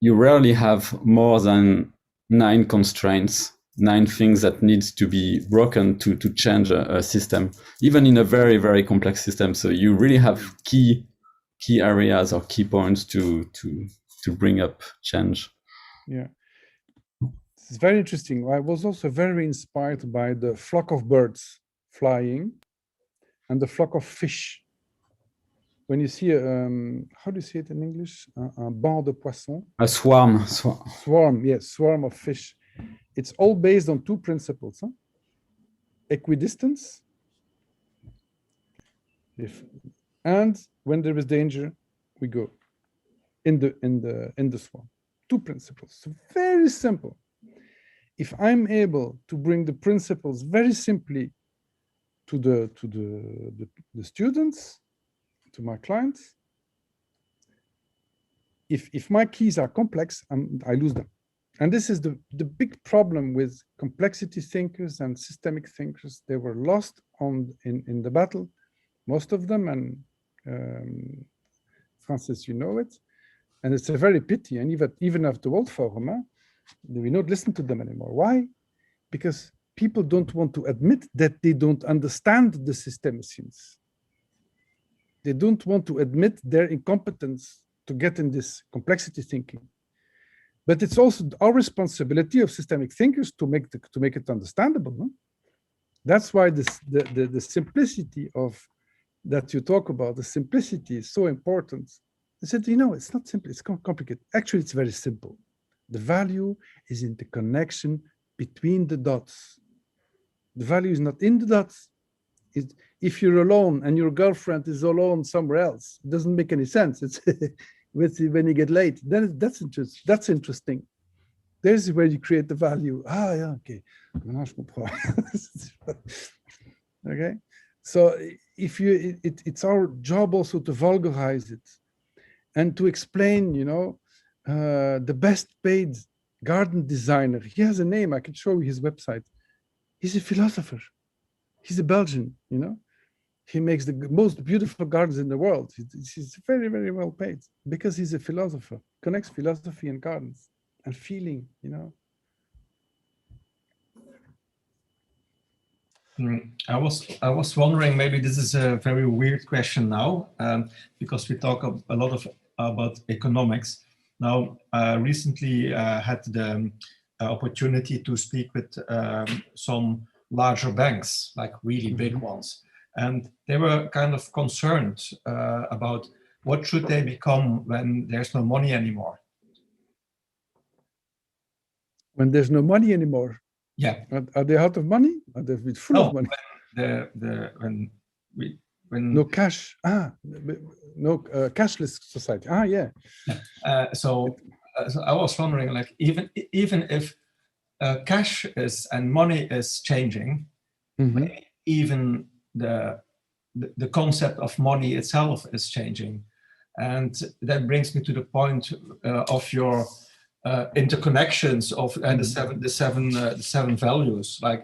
rarely have more than 9 constraints, 9 things that needs to be broken to change a system, even in a very, very complex system. So you really have key areas or key points to bring up change. Yeah, it's very interesting. I was also very inspired by the flock of birds flying and the flock of fish. When you see how do you say it in English? Un banc de poissons. A swarm. Swarm, yes, swarm of fish. It's all based on 2 principles: equidistance, and when there is danger, we go in the swarm. 2 principles. So very simple. If I'm able to bring the principles very simply to the students, to my clients, if my keys are complex, I lose them. And this is the big problem with complexity thinkers and systemic thinkers. They were lost in the battle, most of them, and Francis, you know it. And it's a very pity. And even after the World Forum, we don't listen to them anymore. Why? Because people don't want to admit that they don't understand the systemicians. They don't want to admit their incompetence to get in this complexity thinking. But it's also our responsibility of systemic thinkers to make it understandable. No? That's why the simplicity of that you talk about, the simplicity is so important. I said, it's not simple, it's complicated. Actually, it's very simple. The value is in the connection between the dots. The value is not in the dots. If you're alone and your girlfriend is alone somewhere else, it doesn't make any sense. It's when you get late, then that's interesting. There's where you create the value. Yeah, okay. Okay. So it's our job also to vulgarize it and to explain, the best paid garden designer. He has a name. I can show you his website. He's a philosopher. He's a Belgian, He makes the most beautiful gardens in the world. He's very, very well paid because he's a philosopher, connects philosophy and gardens and feeling, I was wondering, maybe this is a very weird question now, because we talk a lot about economics. Now, recently had the opportunity to speak with some larger banks, like really big ones. And they were kind of concerned about what should they become when there's no money anymore. When there's no money anymore? Yeah. Are they out of money? Are they full of money? When no cash. No cashless society. Yeah. So I was wondering, like, even if cash is and money is changing, maybe even the concept of money itself is changing. And that brings me to the point of your interconnections of the seven values. Like,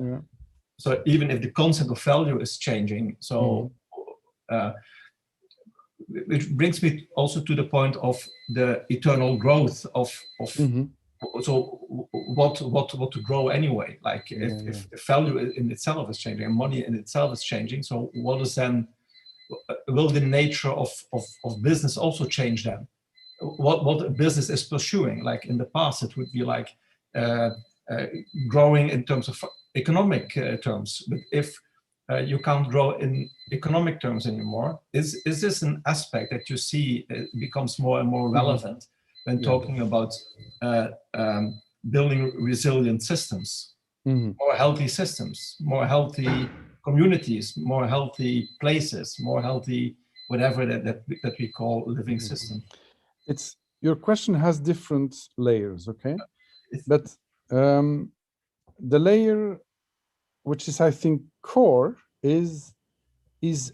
so even if the concept of value is changing, so which brings me also to the point of the eternal growth of so what to grow anyway. Like if value in itself is changing and money in itself is changing, so what is then, will the nature of business also change then? What a business is pursuing? Like in the past, it would be like growing in terms of economic terms. But if you can't grow in economic terms anymore, is this an aspect that you see becomes more and more relevant when talking about building resilient systems, more healthy systems, more healthy communities, more healthy places, more healthy whatever that we call living system. It's your question has different layers, okay? But the layer which is, I think, core is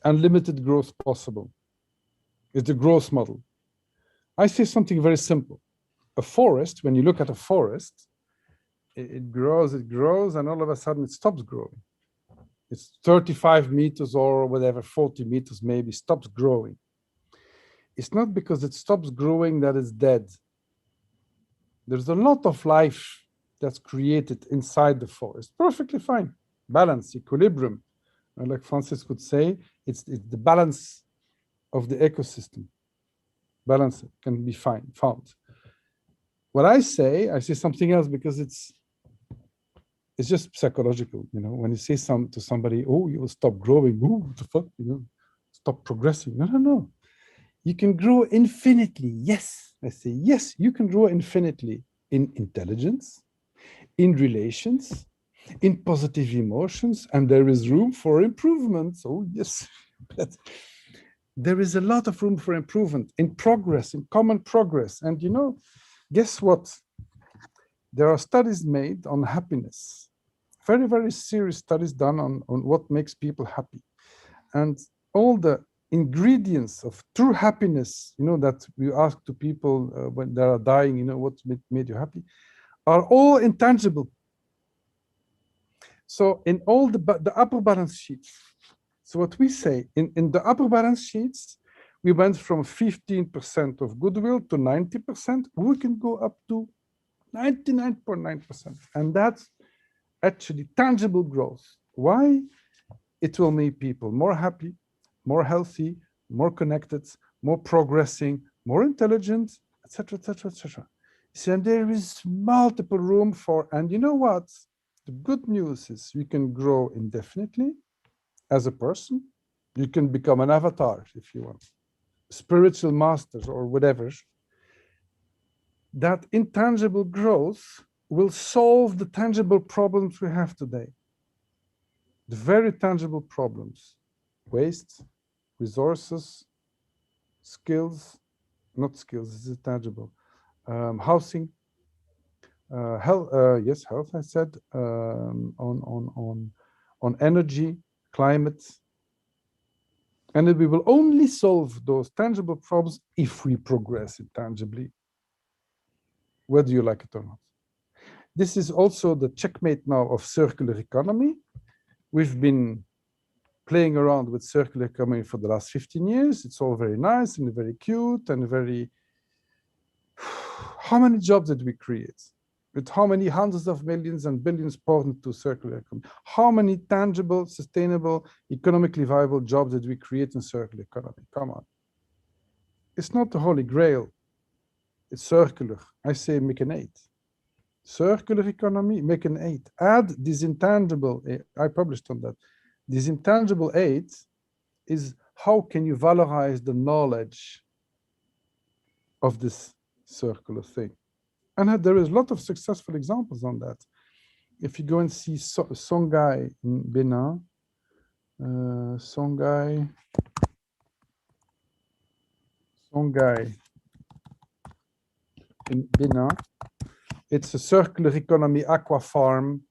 unlimited growth possible? It's the growth model. I say something very simple. A forest, when you look at a forest, it grows, and all of a sudden it stops growing. It's 35 meters or whatever, 40 meters maybe, stops growing. It's not because it stops growing that it's dead. There's a lot of life that's created inside the forest. Perfectly fine. Balance, equilibrium. And like Francis could say, it's the balance of the ecosystem. Balance can be found. What I say something else because it's just psychological, you know. When you say to somebody, oh, you will stop growing, oh, what the fuck, you know, stop progressing. No. You can grow infinitely. Yes, I say, yes, you can grow infinitely in intelligence, in relations, in positive emotions, and there is room for improvement. Oh, yes, but there is a lot of room for improvement in progress, in common progress. And you know, guess what? There are studies made on happiness, very, very serious studies done on what makes people happy. And all the ingredients of true happiness, you know, that we ask to people when they are dying, you know, what made you happy, are all intangible. So in all the upper balance sheets, so what we say, in the upper balance sheets, we went from 15% of goodwill to 90%. We can go up to 99.9%. And that's actually tangible growth. Why? It will make people more happy, more healthy, more connected, more progressing, more intelligent, etc., etc., etc. So there is multiple room for, and you know what? The good news is you can grow indefinitely as a person. You can become an avatar if you want, spiritual masters or whatever. That intangible growth will solve the tangible problems we have today. The very tangible problems: waste, resources, skills, not skills, this is tangible, housing, health, yes, health, I said, on energy, climate. And we will only solve those tangible problems if we progress intangibly, whether you like it or not. This is also the checkmate now of circular economy. We've been playing around with circular economy for the last 15 years. It's all very nice and very cute and very... How many jobs did we create? With how many hundreds of millions and billions poured into circular economy? How many tangible, sustainable, economically viable jobs did we create in circular economy? Come on. It's not the holy grail. It's circular. I say make an 8. Circular economy, make an 8. Add this intangible, I published on that. This intangible 8 is how can you valorize the knowledge of this circular thing. And there is a lot of successful examples on that. If you go and see Songhai in Benin, Songhai in Benin, it's a circular economy aqua farm,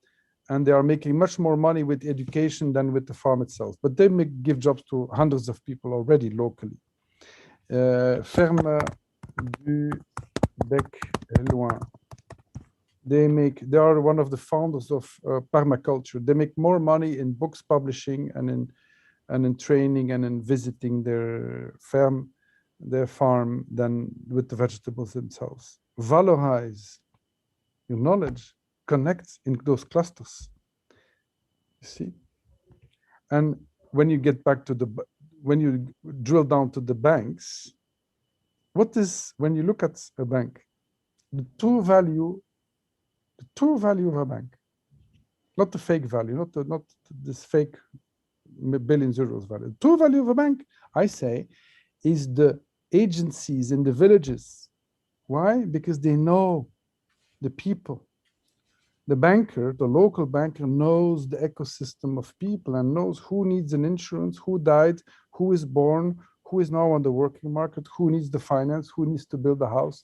and they are making much more money with education than with the farm itself. But they give jobs to hundreds of people already locally. Ferme du Bec Loin. They are one of the founders of permaculture. They make more money in books publishing and in training and in visiting their farm than with the vegetables themselves. Valorize your knowledge, connect in those clusters. You see? And when you get back to when you drill down to the banks, when you look at a bank, the true value of a bank, not the fake value, not this fake billions euros value. The true value of a bank, I say, is the agencies in the villages. Why? Because they know the people. The banker, the local banker, knows the ecosystem of people and knows who needs an insurance, who died, who is born, who is now on the working market, who needs the finance, who needs to build a house.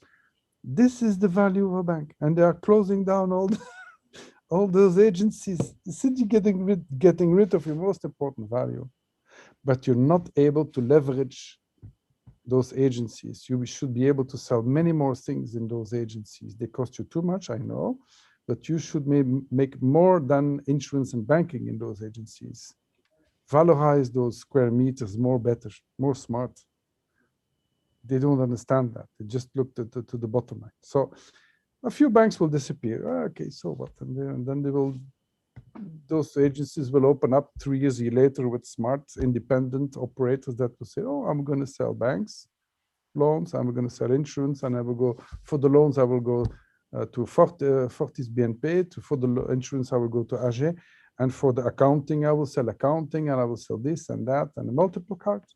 This is the value of a bank, and they are closing down all those agencies. The city getting rid of your most important value, but you're not able to leverage those agencies. You should be able to sell many more things in those agencies. They cost you too much, I know, but you should make more than insurance and banking in those agencies. Valorize those square meters more better, more smart. They don't understand that. They just look to the bottom line. So a few banks will disappear. Okay, so what? And then they will, those agencies will open up 3 years later with smart, independent operators that will say, oh, I'm going to sell banks, loans, I'm going to sell insurance, and I will go, for the loans, I will go to Fortis BNP, for the insurance, I will go to Agile, and for the accounting, I will sell accounting, and I will sell this and that, and multiple cards.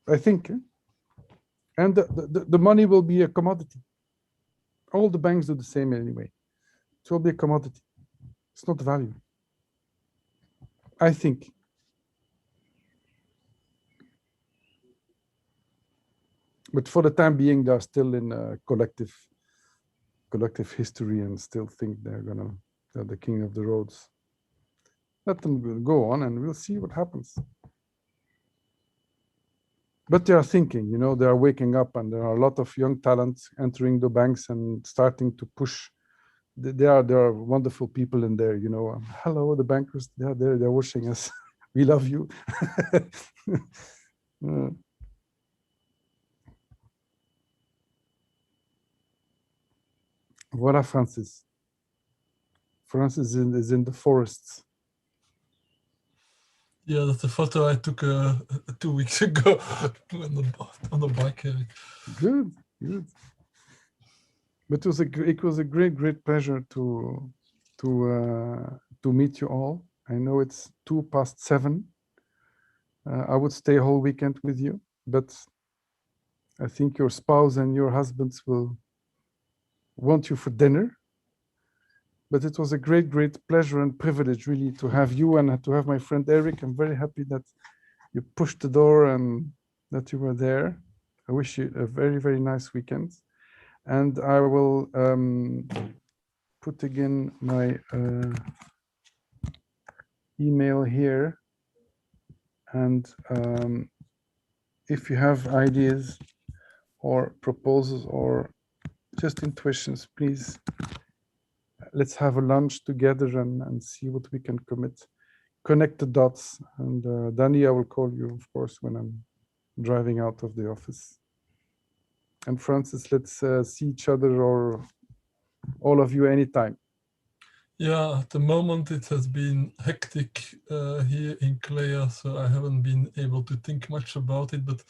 I think, and the money will be a commodity. All the banks do the same anyway. It will be a commodity. It's not value, I think. But for the time being, they're still in a collective history and still think they're the king of the roads. Let them go on and we'll see what happens. But they are thinking, you know, they are waking up, and there are a lot of young talents entering the banks and starting to push. There are wonderful people in there, you know. Hello, the bankers, they are there, they're watching us. We love you. Voilà, Francis. Francis is in the forests. Yeah, that's a photo I took 2 weeks ago on the bike. Good. But it was a great pleasure to meet you all. I know it's 7:02. I would stay a whole weekend with you, but I think your spouse and your husbands will want you for dinner. But it was a great pleasure and privilege, really, to have you and to have my friend Eric. I'm very happy that you pushed the door and that you were there. I wish you a very nice weekend. And I will put again my email here. And if you have ideas or proposals or just intuitions, please, let's have a lunch together and see what we can connect the dots. And Danny, I will call you, of course, when I'm driving out of the office. And Francis, let's see each other or all of you anytime. Yeah, at the moment it has been hectic here in CLEA, so I haven't been able to think much about it, but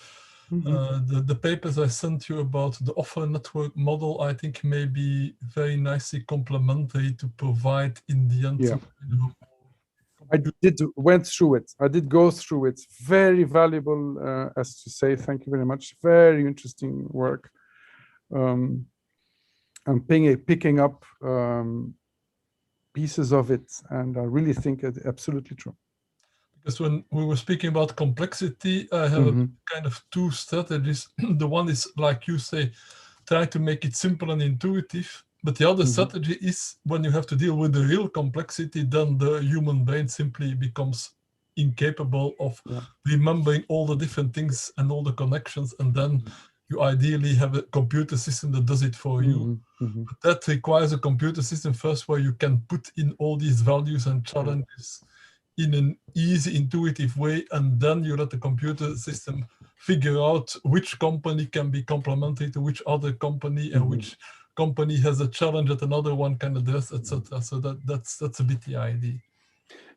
the papers I sent you about the offer network model, I think may be very nicely complementary to provide in the end. Yeah. I went through it. I did go through it. Very valuable, as to say. Thank you very much. Very interesting work. I'm picking up pieces of it, and I really think it's absolutely true. Because when we were speaking about complexity, I have a kind of two strategies. The one is, like you say, try to make it simple and intuitive. But the other strategy is when you have to deal with the real complexity, then the human brain simply becomes incapable of remembering all the different things and all the connections. And then you ideally have a computer system that does it for you. But that requires a computer system first where you can put in all these values and challenges in an easy, intuitive way, and then you let the computer system figure out which company can be complementary to which other company and which company has a challenge that another one can address, etc. So that's a bit the idea.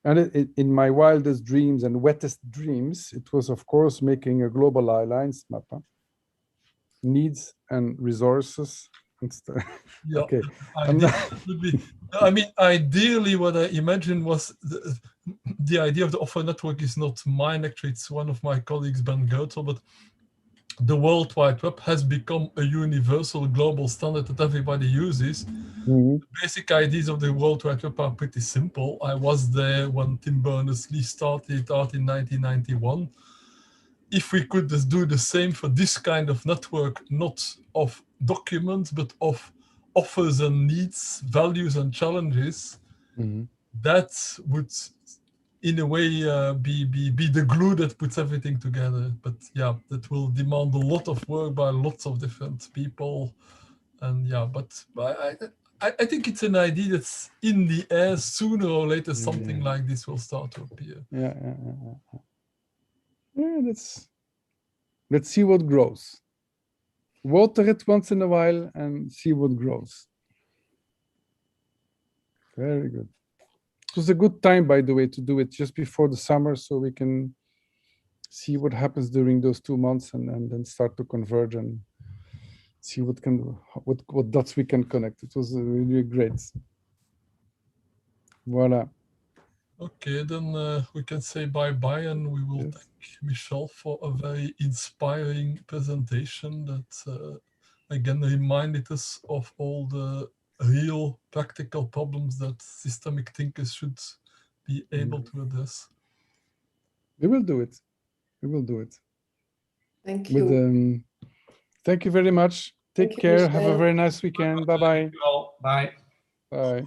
And in my wildest dreams and wettest dreams, it was, of course, making a global alliance map. Needs and resources. Yeah, okay. I mean, ideally, what I imagined was the idea of the offer network is not mine. Actually, it's one of my colleagues, Ben Goetzel. But the World Wide Web has become a universal global standard that everybody uses. Mhm. The basic ideas of the World Wide Web are pretty simple. I was there when Tim Berners-Lee started out in 1991. If we could just do the same for this kind of network, not of documents, but of offers and needs, values and challenges, Mhm. that would, in a way, be the glue that puts everything together. But yeah, that will demand a lot of work by lots of different people. And yeah, but I think it's an idea that's in the air. Sooner or later, something Yeah. like this will start to appear. Yeah, let's see what grows. Water it once in a while and see what grows. Very good. It was a good time, by the way, to do it just before the summer, so we can see what happens during those 2 months, and then start to converge and see what dots we can connect. It was really great. Voila. Okay, then we can say bye-bye, and we will thank Michel for a very inspiring presentation that again reminded us of all the real practical problems that systemic thinkers should be able to address. We will do it. We will do it. Thank you. Thank you very much. Take care. Have a very nice weekend. Bye-bye. Bye. Bye.